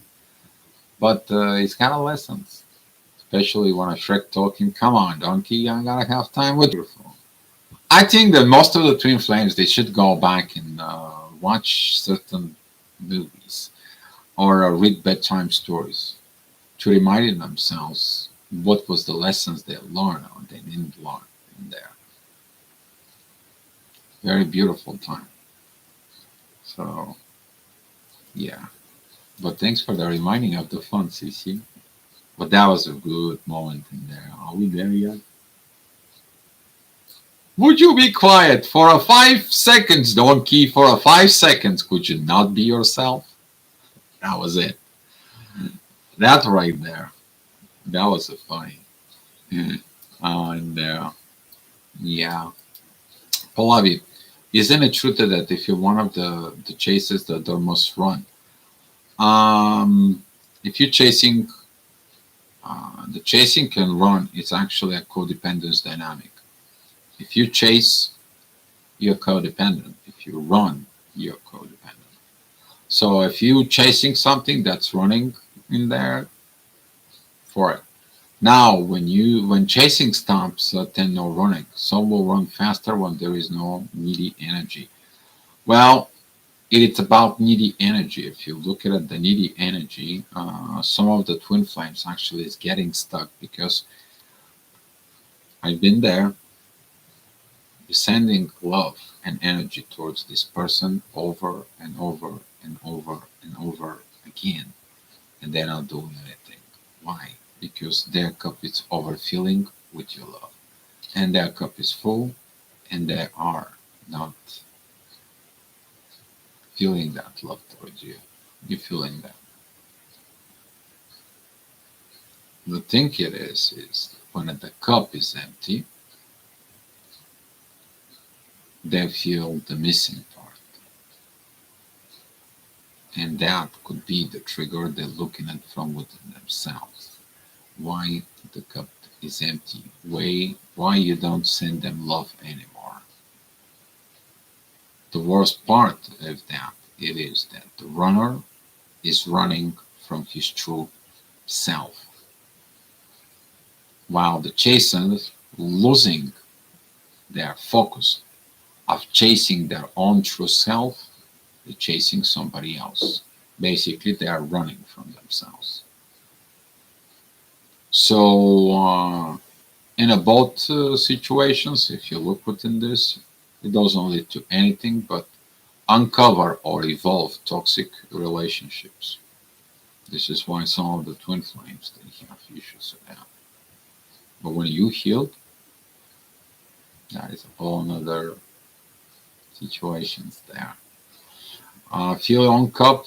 but it's got a lessons. Especially when a Shrek talking, come on, donkey, I gotta have time with you. I think that most of the Twin Flames they should go back and watch certain movies or read bedtime stories to remind themselves what was the lessons they learned or they didn't learn in there. Very beautiful time. So yeah, but thanks for the reminding of the fun, CC. But that was a good moment in there. Are we there yet? Would you be quiet for a 5 seconds, donkey? For a 5 seconds, could you not be yourself? That was it. That right there. That was a funny. And yeah, Pallavi, isn't it true that if you're one of the chases, the door must run? Um, if you're chasing, the chasing can run. It's actually a codependence dynamic. If you chase, you're codependent. If you run, you're codependent. So if you're chasing something that's running in there, for it. Now, when chasing stops, then no running. Some will run faster when there is no needy energy. Well, it's about needy energy. If you look at it, the needy energy, some of the twin flames actually is getting stuck because I've been there. You're sending love and energy towards this person over and over and over and over again, and they're not doing anything. Why? Because their cup is overfilling with your love, and their cup is full, and they are not feeling that love towards you. You're feeling that. The thing it is when the cup is empty, they feel the missing part. And that could be the trigger they're looking at from within themselves. Why the cup is empty? Why you don't send them love anymore? The worst part of that it is that the runner is running from his true self, while the chasers losing their focus of chasing their own true self, they're chasing somebody else. Basically, they are running from themselves. So, in both situations, if you look within this, it doesn't lead to anything but uncover or evolve toxic relationships. This is why some of the twin flames they have issues with that. But when you healed, that is a whole other situations there. Fill your own cup,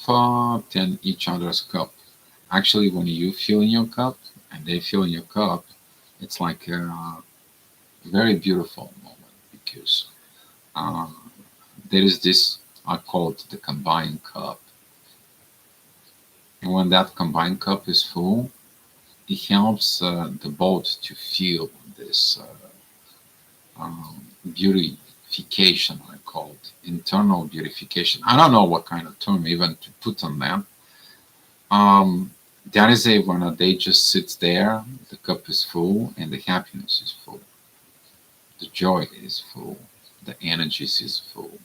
then each other's cup. Actually, when you fill in your cup and they fill in your cup, it's like a very beautiful moment because uh, there is this, I call it the combined cup. And when that combined cup is full, it helps the boat to feel this beautification, I call it internal beautification. I don't know what kind of term even to put on that. That is a when a day just sits there, the cup is full and the happiness is full, the joy is full, the energies is full.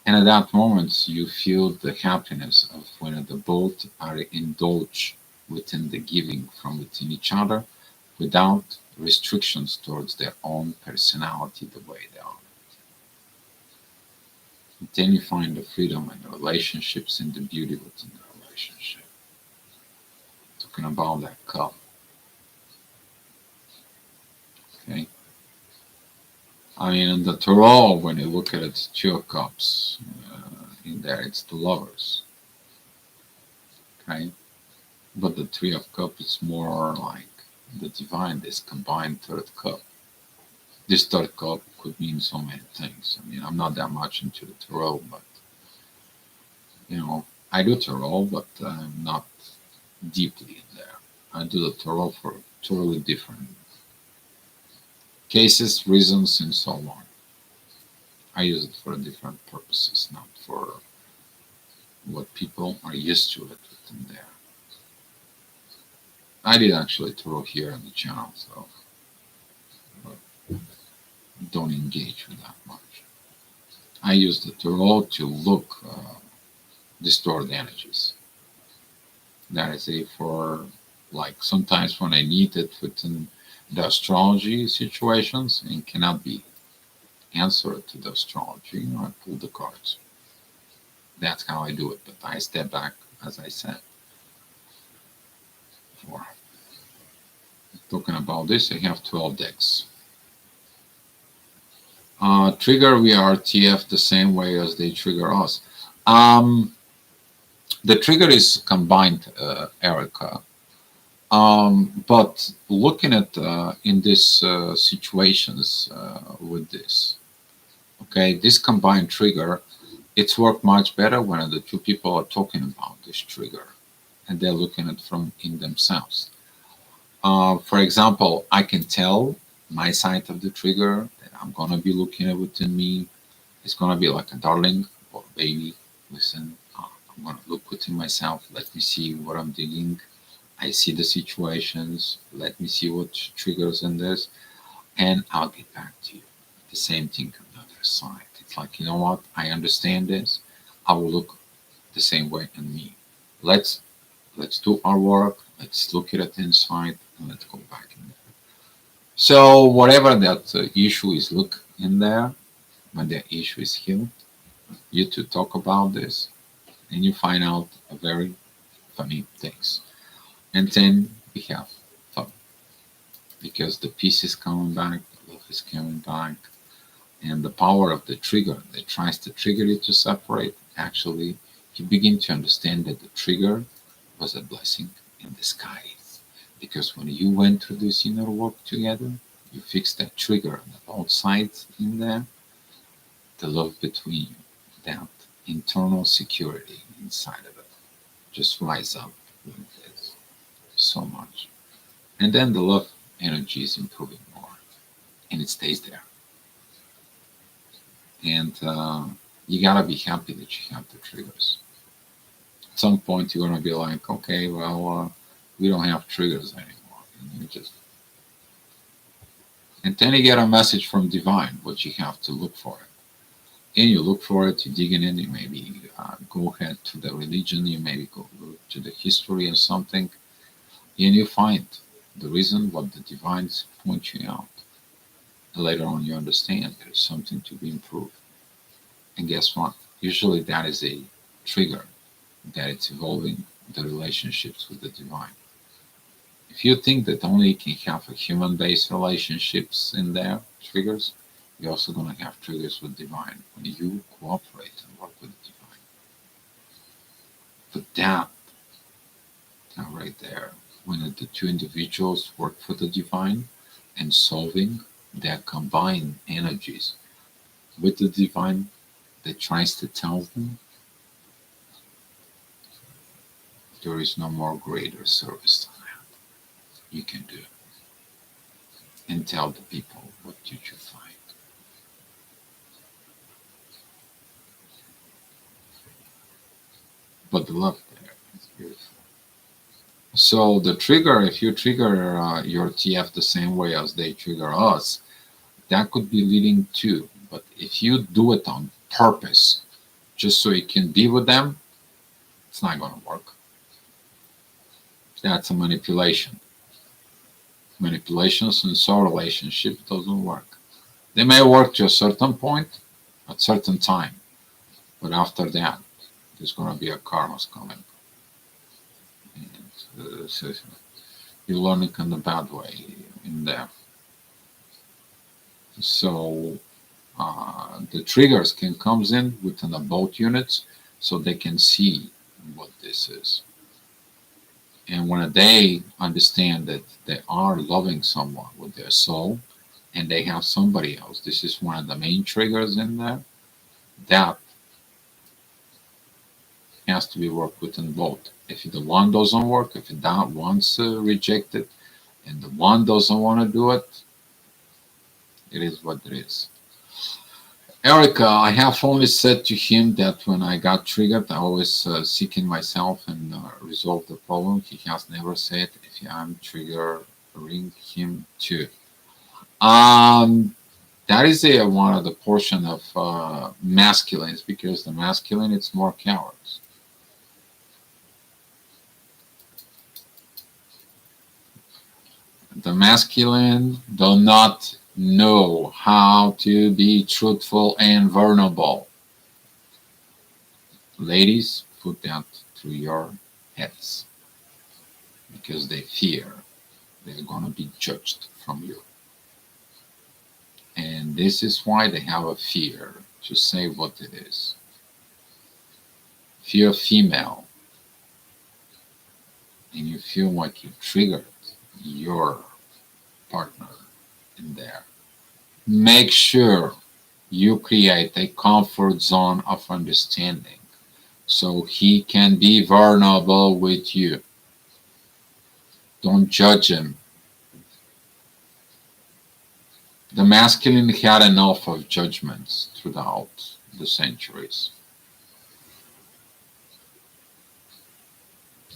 And at that moment, you feel the happiness of when the both are indulged within the giving from within each other without restrictions towards their own personality the way they are. And then you find the freedom in the relationships and the beauty within the relationship. Talking about that cup. Okay. I mean, in the tarot, when you look at it, two of cups. In there, it's the lovers. Okay. But the three of cups is more like the divine, this combined third cup. This third cup could mean so many things. I mean, I'm not that much into the tarot, but I do tarot, but I'm not deeply in there. I do the tarot for totally different cases, reasons, and so on. I use it for different purposes, not for what people are used to it within there. I did actually tarot here on the channel, so don't engage with that much. I use the tarot to look distorted energies. That is a for like sometimes when I need it within the astrology situations and cannot be answered to the astrology, I pull the cards. That's how I do it. But I step back, as I said. For talking about this, I have 12 decks. Trigger we are TF the same way as they trigger us. The trigger is combined, Erica. But looking at in these situations with this, okay, this combined trigger, it's worked much better when the two people are talking about this trigger and they're looking at from in themselves. For example, I can tell my side of the trigger that I'm gonna be looking at within me. It's gonna be like a darling or baby. Listen, I'm gonna look within myself. Let me see what I'm digging. I see the situations. Let me see what triggers in this, and I'll get back to you. The same thing on the other side. It's like, you know what? I understand this. I will look the same way in me. Let's let's do our work. Let's look at it inside, and let's go back in there. So whatever that issue is, look in there. When the issue is healed, you two talk about this, and you find out a very funny things, and then we have fun because the peace is coming back, the love is coming back, and the power of the trigger that tries to trigger you to separate. Actually, you begin to understand that the trigger was a blessing in disguise. Because when you went through this inner work together, you fixed that trigger on both sides in there, the love between you, that internal security inside of it just rise up with this so much. And then the love energy is improving more and it stays there. And you gotta be happy that you have the triggers. At some point, you're gonna be like, okay, well, we don't have triggers anymore. And you just and then you get a message from divine, what you have to look for it. And you look for it, you dig in, you maybe go ahead to the religion, you maybe go to the history or something, and you find the reason what the divines point you out. And later on, you understand there is something to be improved. And guess what? Usually, that is a trigger that it's evolving the relationships with the divine. If you think that only you can have a human-based relationships in there, triggers, you're also going to have triggers with divine when you cooperate and work with the divine. But that right there, when the two individuals work for the divine and solving their combined energies with the divine that tries to tell them there is no more greater service than that you can do. And tell the people what did you find. But the love there is beautiful. So the trigger, if you trigger your TF the same way as they trigger us, that could be leading to. But if you do it on purpose, just so you can be with them, it's not going to work. That's a manipulation. Manipulations in soul relationship doesn't work. They may work to a certain point, at certain time, but after that, there's going to be a karma's coming. And so you're learning in the bad way in there. So the triggers can comes in within the both units so they can see what this is. And when they understand that they are loving someone with their soul, and they have somebody else. This is one of the main triggers in there. That has to be worked with in both. If the one doesn't work, if that one's rejected, and the one doesn't want to do it, it is what it is. Erica, I have only said to him that when I got triggered, I always seeking myself and resolve the problem. He has never said if I'm triggering him too. Um, that is one of the portion of masculines because the masculine it's more cowards. The masculine do not know how to be truthful and vulnerable. Ladies, put that through your heads because they fear they're going to be judged from you. And this is why they have a fear to say what it is. If you're a female and you feel like you triggered your partner in there, make sure you create a comfort zone of understanding so he can be vulnerable with you. Don't judge him. The masculine had enough of judgments throughout the centuries.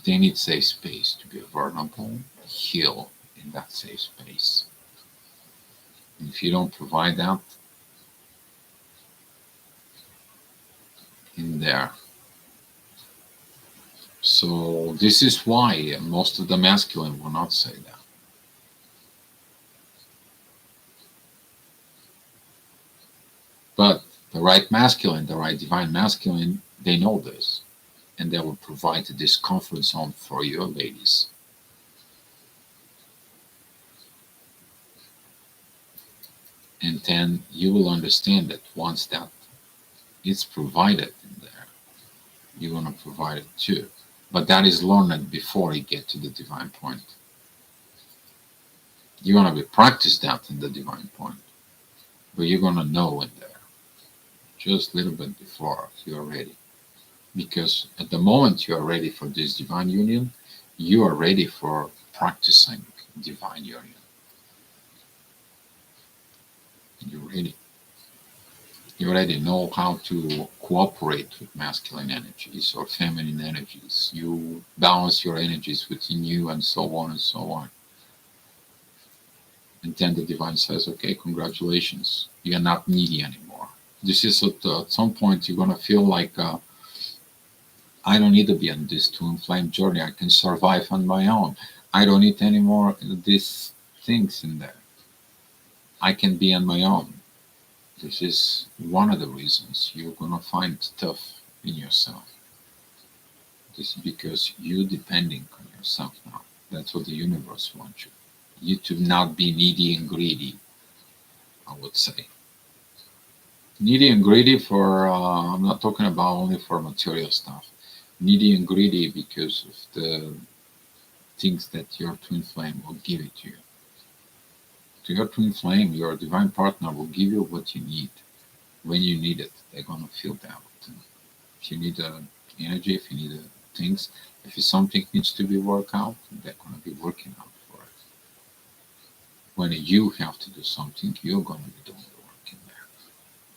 They need safe space to be vulnerable, heal in that safe space. And if you don't provide that in there, so this is why most of the masculine will not say that. But the right masculine, the right divine masculine, they know this. And they will provide this comfort zone for you, ladies. And then you will understand that once that it's provided in there, you're going to provide it too. But that is learned before you get to the divine point. You're going to be practice that in the divine point. But you're going to know in there just a little bit before you're ready. Because at the moment you are ready for this divine union, you are ready for practicing divine union. You're ready. You already know how to cooperate with masculine energies or feminine energies. You balance your energies within you and so on and so on. And then the divine says, okay, congratulations. You're not needy anymore. This is at some point you're going to feel like, I don't need to be on this twin flame journey. I can survive on my own. I don't need any more these things in there. I can be on my own. This is one of the reasons you're gonna find stuff in yourself. This is because you're depending on yourself now. That's what the universe wants you. You to not be needy and greedy, I would say. Needy and greedy for, I'm not talking about only for material stuff. Needy and greedy because of the things that your twin flame will give it to you. To your twin flame, your divine partner will give you what you need when you need it. They're gonna feel that. If you need energy, if you need things, if something needs to be worked out, they're gonna be working out for it. When you have to do something, you're gonna be doing the work in there.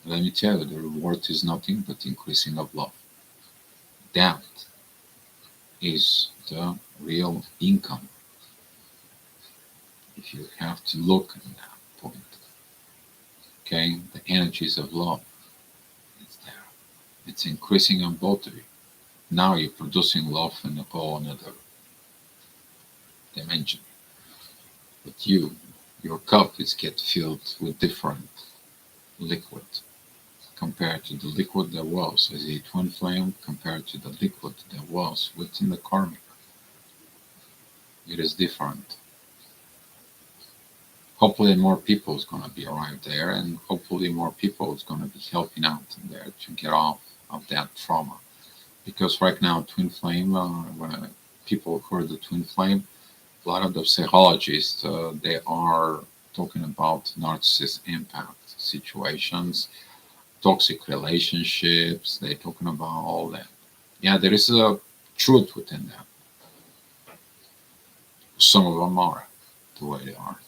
Let me tell you, the reward is nothing but increasing of love. That is the real income. If you have to look at that point, okay, the energies of love, it's there. It's increasing on both of you. Now you're producing love in a whole another dimension. But your cup is get filled with different liquid compared to the liquid that was as a twin flame compared to the liquid that was within the karmic. It is different. Hopefully more people is going to be arrived there and hopefully more people is going to be helping out in there to get off of that trauma. Because right now twin flame, people heard the twin flame, a lot of the psychologists, they are talking about narcissist impact situations, toxic relationships. They're talking about all that. Yeah, there is a truth within that. Some of them are the way they are.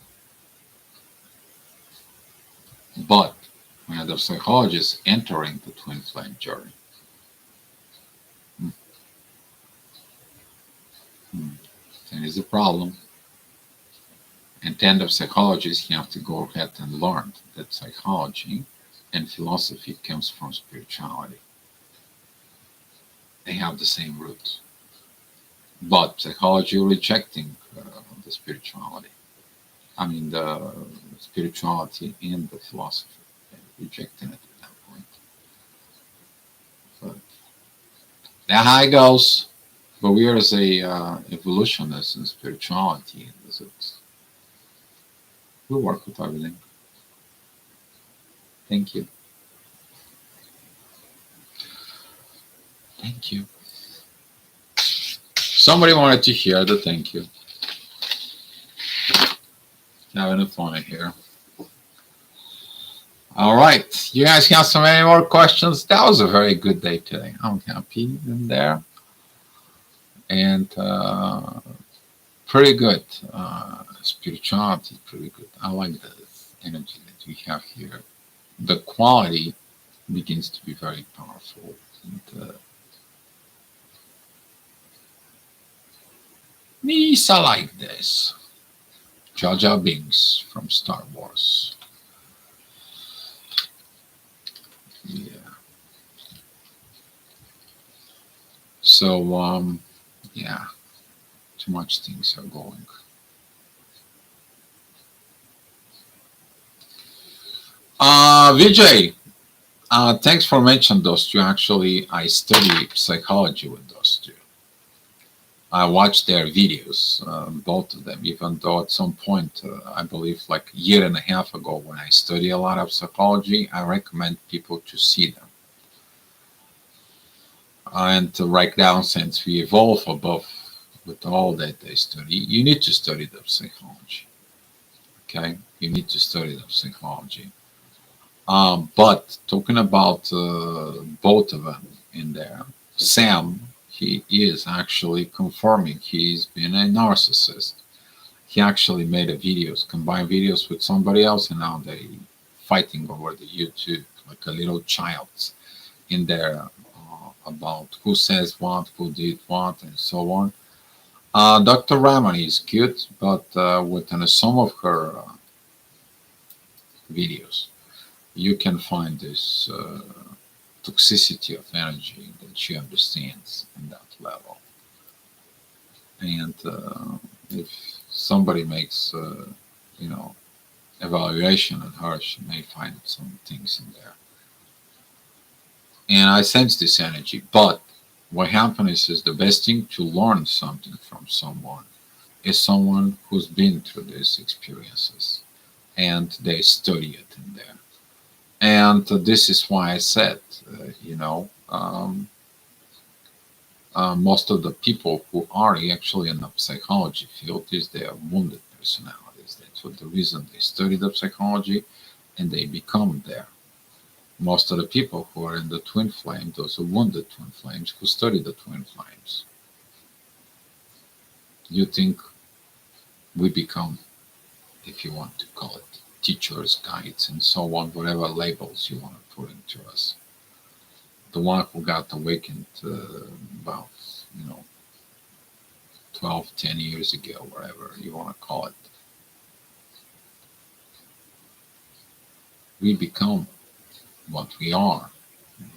But when the psychologist entering the twin flame journey, then is a problem. And then the psychologists have to go ahead and learn that psychology and philosophy comes from spirituality. They have the same roots. But psychology rejecting the spirituality. I mean, the spirituality in the philosophy, rejecting it at that point. But that's how it goes. But we are as a evolutionists in spirituality. We work with everything. Thank you. Thank you. Somebody wanted to hear the thank you. Having fun here. All right. You guys have so many more questions. That was a very good day today. I'm happy in there. And pretty good. Spirituality, pretty good. I like the energy that we have here. The quality begins to be very powerful. And, Nisa like this. Jar Jar Binks from Star Wars. Yeah. So, yeah, too much things are going. Vijay, thanks for mentioning those two. Actually, I study psychology with those two. I watched their videos, both of them, even though at some point, I believe like a year and a half ago, when I study a lot of psychology, I recommend people to see them. And right now, since we evolve above with all that they study, you need to study the psychology. Okay? You need to study the psychology. But talking about both of them in there, Sam, he is actually confirming he's been a narcissist. He actually made a videos, combined videos with somebody else, and now they fighting over the YouTube like a little child in there about who says what, who did what, and so on. Dr. Ramani is cute, but within some of her videos, you can find this toxicity of energy that she understands in that level. And if somebody makes, evaluation on her, she may find some things in there. And I sense this energy. But what happens is the best thing to learn something from someone is someone who's been through these experiences and they study it in there. And this is why I said, most of the people who are actually in the psychology field is they are wounded personalities. That's what the reason they study the psychology and they become there. Most of the people who are in the twin flame, those are wounded twin flames who study the twin flames. You think we become, if you want to call it, teachers, guides, and so on, whatever labels you want to put into us. The one who got awakened about, 12, 10 years ago, whatever you want to call it. We become what we are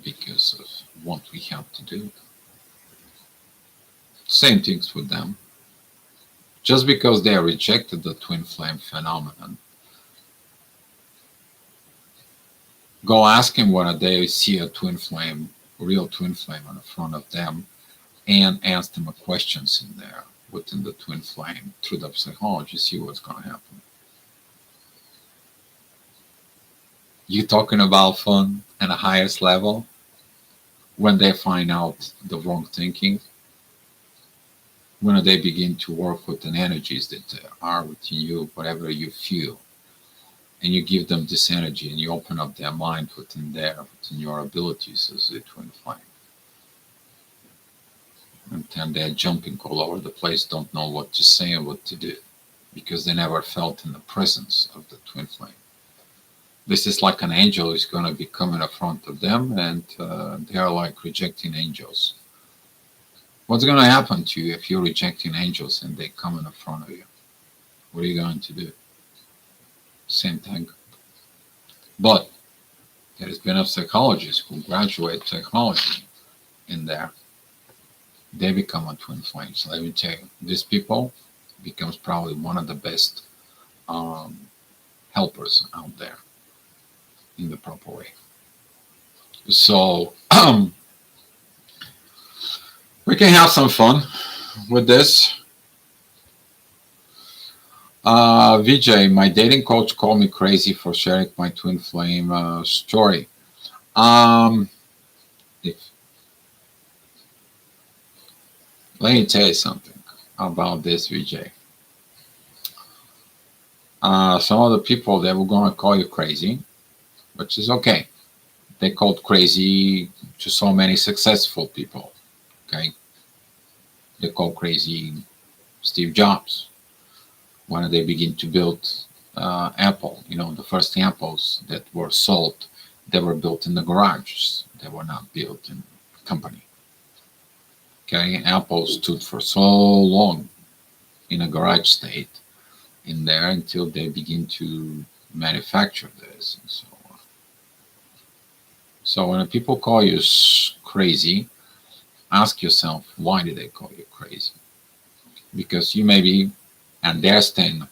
because of what we have to do. Same things with them. Just because they rejected the twin flame phenomenon, go ask them whether they see a twin flame, real twin flame in front of them, and ask them questions in there within the twin flame through the psychology, see what's going to happen. You talking about fun at the highest level when they find out the wrong thinking, when they begin to work with the energies that are within you, whatever you feel, and you give them this energy and you open up their mind within your abilities as a twin flame. And then they're jumping all over the place, don't know what to say and what to do because they never felt in the presence of the twin flame. This is like an angel is going to be coming in front of them, and they are like rejecting angels. What's going to happen to you if you're rejecting angels and they come in front of you? What are you going to do? Same thing. But there has been a psychologist who graduate psychology in there. They become a twin flame. So let me tell you, these people becomes probably one of the best helpers out there in the proper way. So we can have some fun with this. Vijay, my dating coach called me crazy for sharing my twin flame story. If, let me tell you something about this, Vijay. Some of the people that were going to call you crazy, which is okay. They called crazy to so many successful people. Okay, they call crazy Steve Jobs when they begin to build Apple. You know, the first Apples that were sold, they were built in the garages. They were not built in a company. Okay, Apple stood for so long in a garage state in there until they begin to manufacture this and so on. So when people call you crazy, ask yourself, why did they call you crazy? Because you may be, and their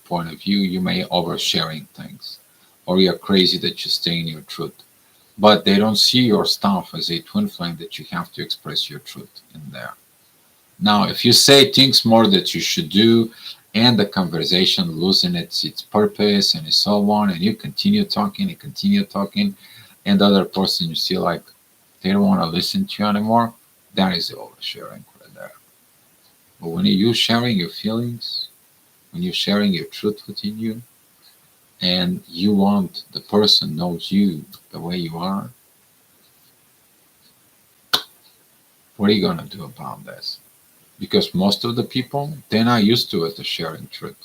point of view, you may oversharing things, or you're crazy that you stay in your truth. But they don't see your stuff as a twin flame that you have to express your truth in there. Now, if you say things more that you should do, and the conversation losing its purpose and so on, and you continue talking and the other person you see like they don't want to listen to you anymore, that is the oversharing right there. But when you're sharing your feelings, when you're sharing your truth within you, and you want the person knows you the way you are, what are you gonna do about this? Because most of the people, they're not used to it, the sharing truth.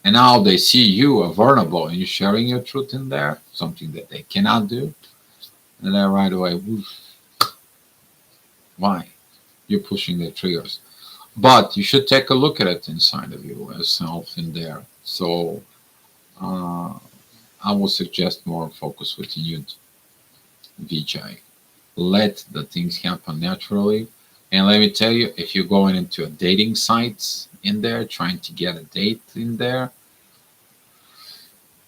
And now they see you are vulnerable and you're sharing your truth in there, something that they cannot do. And then right away, woof, why? You're pushing the triggers. But you should take a look at it inside of you yourself in there. So I would suggest more focus within you, Vijay. Let the things happen naturally. And let me tell you, if you're going into a dating sites in there, trying to get a date in there,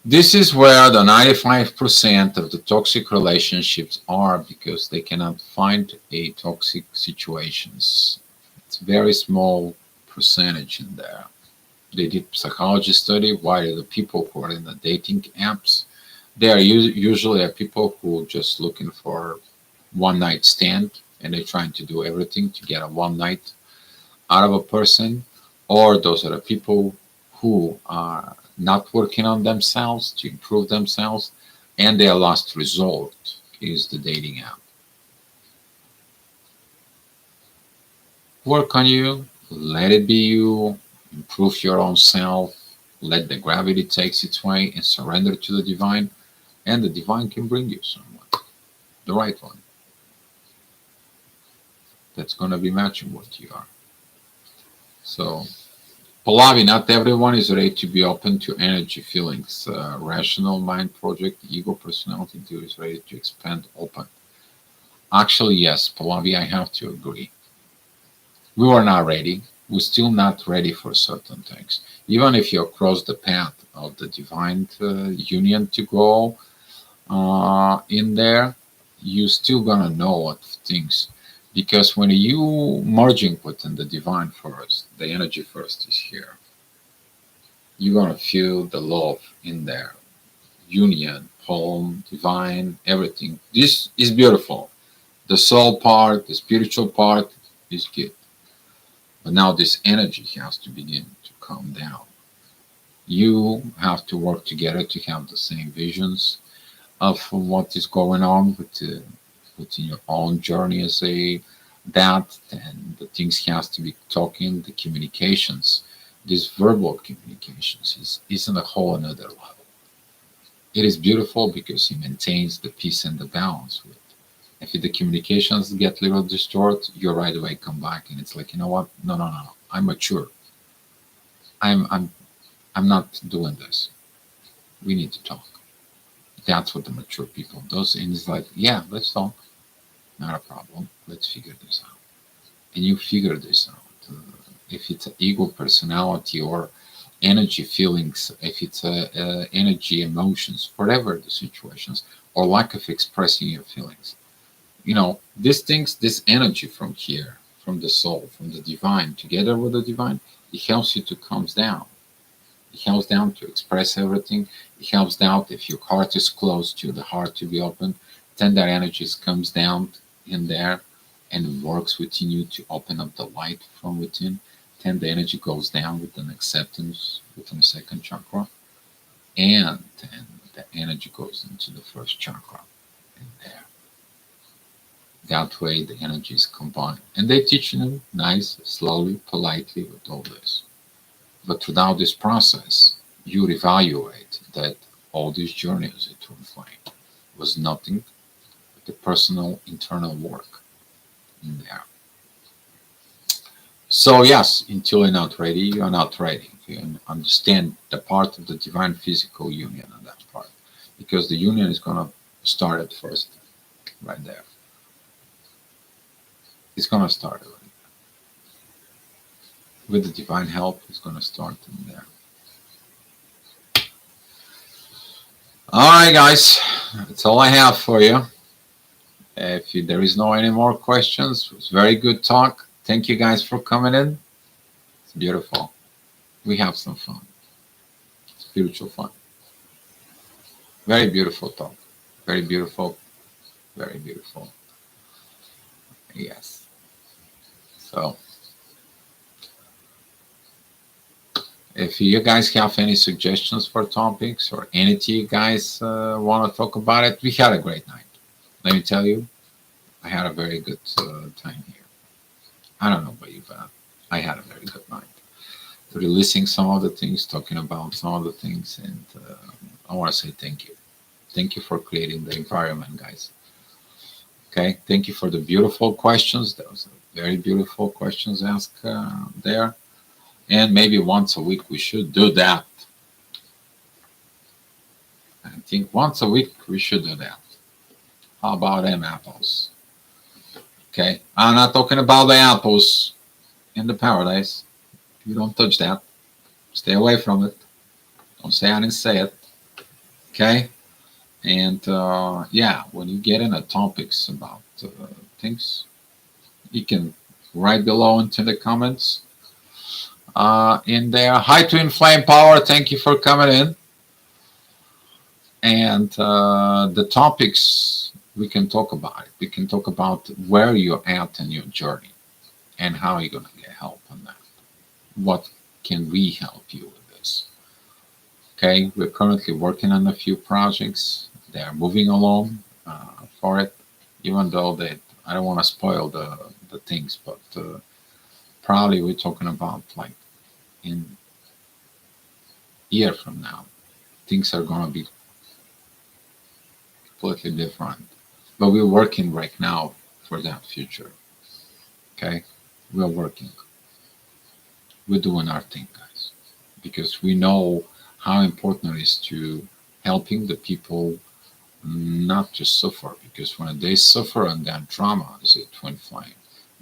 this is where the 95% of the toxic relationships are because they cannot find a toxic situations. It's very small percentage in there. They did psychology study. Why are the people who are in the dating apps? They are usually people who just looking for one night stand and they're trying to do everything to get a one night out of a person, or those are the people who are not working on themselves to improve themselves, and their last resort is the dating app. Work on you, let it be you, improve your own self, let the gravity takes its way and surrender to the divine, and the divine can bring you someone, the right one, that's going to be matching what you are. So, Pallavi, not everyone is ready to be open to energy feelings. Rational mind project, ego personality is ready to expand open. Actually, yes, Pallavi, I have to agree. We were not ready. We're still not ready for certain things. Even if you cross the path of the divine union to go in there, you still gonna know what things. Because when you merging within the divine first, the energy first is here. You're gonna feel the love in there, union, home, divine, everything. This is beautiful. The soul part, the spiritual part is good. But now this energy has to begin to calm down. You have to work together to have the same visions of what is going on within your own journey as a that, and the things has to be talking, the communications, this verbal communications is on a whole another level. It is beautiful because it maintains the peace and the balance with. If the communications get a little distorted, you right away come back and it's like, you know what? No, no, no, no. I'm mature. I'm I'm I'm not doing this. We need to talk. That's what the mature people does. And it's like, yeah, let's talk. Not a problem. Let's figure this out. And you figure this out. If it's an ego personality or energy feelings, if it's energy emotions, whatever the situations, or lack of expressing your feelings. These things, this energy from here, from the soul, from the divine, together with the divine, it helps you to calm down. It helps down to express everything. It helps down if your heart is closed to the heart to be open, then that energy comes down in there and works within you to open up the light from within. Then the energy goes down with an acceptance within the second chakra, and then the energy goes into the first chakra in there. That way the energy is combined. And they teach you nice, slowly, politely with all this. But throughout this process, you evaluate that all these journeys at Twin Flame was nothing but the personal internal work in there. So yes, until you're not ready, you're not ready. You understand the part of the divine physical union on that part. Because the union is gonna start at first, right there. It's gonna start right. With the divine help, it's gonna start in there. Alright guys, that's all I have for you. If there is no any more questions, it was very good talk. Thank you guys for coming in. It's beautiful. We have some fun. Spiritual fun. Very beautiful talk. Very beautiful. Very beautiful. Yes. So, if you guys have any suggestions for topics or anything you guys want to talk about it, we had a great night. Let me tell you, I had a very good time here. I don't know about you, but I had a very good night. Releasing some of the things, talking about some of the things, and I want to say thank you. Thank you for creating the environment, guys. Okay, thank you for the beautiful questions. That was very beautiful questions asked there. And maybe once a week we should do that. I think once a week we should do that. How about them apples? Okay, I'm not talking about the apples in the paradise. You don't touch that. Stay away from it. Don't say I didn't say it. Okay? And yeah, when you get into topics about things, you can write below into the comments in there. Hi to Inflame Power. Thank you for coming in. And the topics, we can talk about it. We can talk about where you're at in your journey and how you're going to get help on that. What can we help you with this? Okay, we're currently working on a few projects. They are moving along for it, even though I don't want to spoil the things, but probably we're talking about like in a year from now, things are going to be completely different. But we're working right now for that future. Okay, we're working. We're doing our thing, guys, because we know how important it is to helping the people not to suffer, because when they suffer on that drama as a twin flame,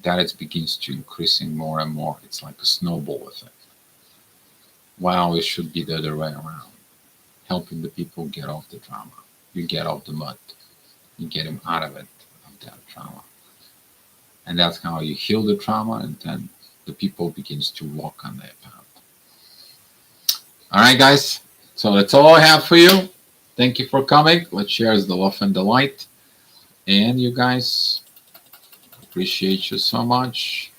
that it begins to increasing more and more. It's like a snowball effect. Wow, it should be the other way around. Helping the people get off the drama. You get off the mud. You get them out of it, of that trauma. And that's how you heal the trauma, and then the people begins to walk on that path. All right, guys. So that's all I have for you. Thank you for coming. Let's share the love and the light. And you guys, appreciate you so much.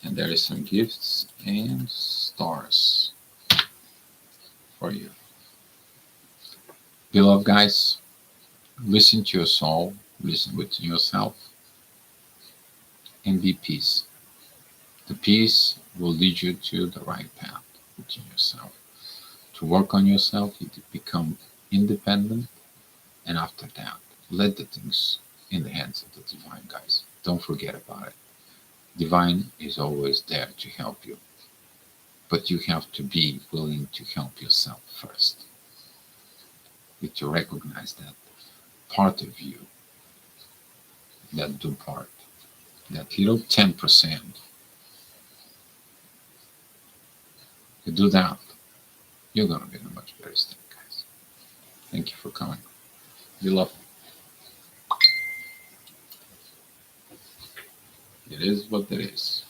And there is some gifts and stars. for you. Beloved guys, listen to your soul, listen within yourself, and be peace. The peace will lead you to the right path within yourself. To work on yourself, you become independent, and after that, let the things in the hands of the divine, guys. Don't forget about it. Divine is always there to help you, but you have to be willing to help yourself first. You have to recognize that part of you, that do part, that little 10%, you do that, you're going to be in a much better state, guys. Thank you for coming. Be loved. It is what it is.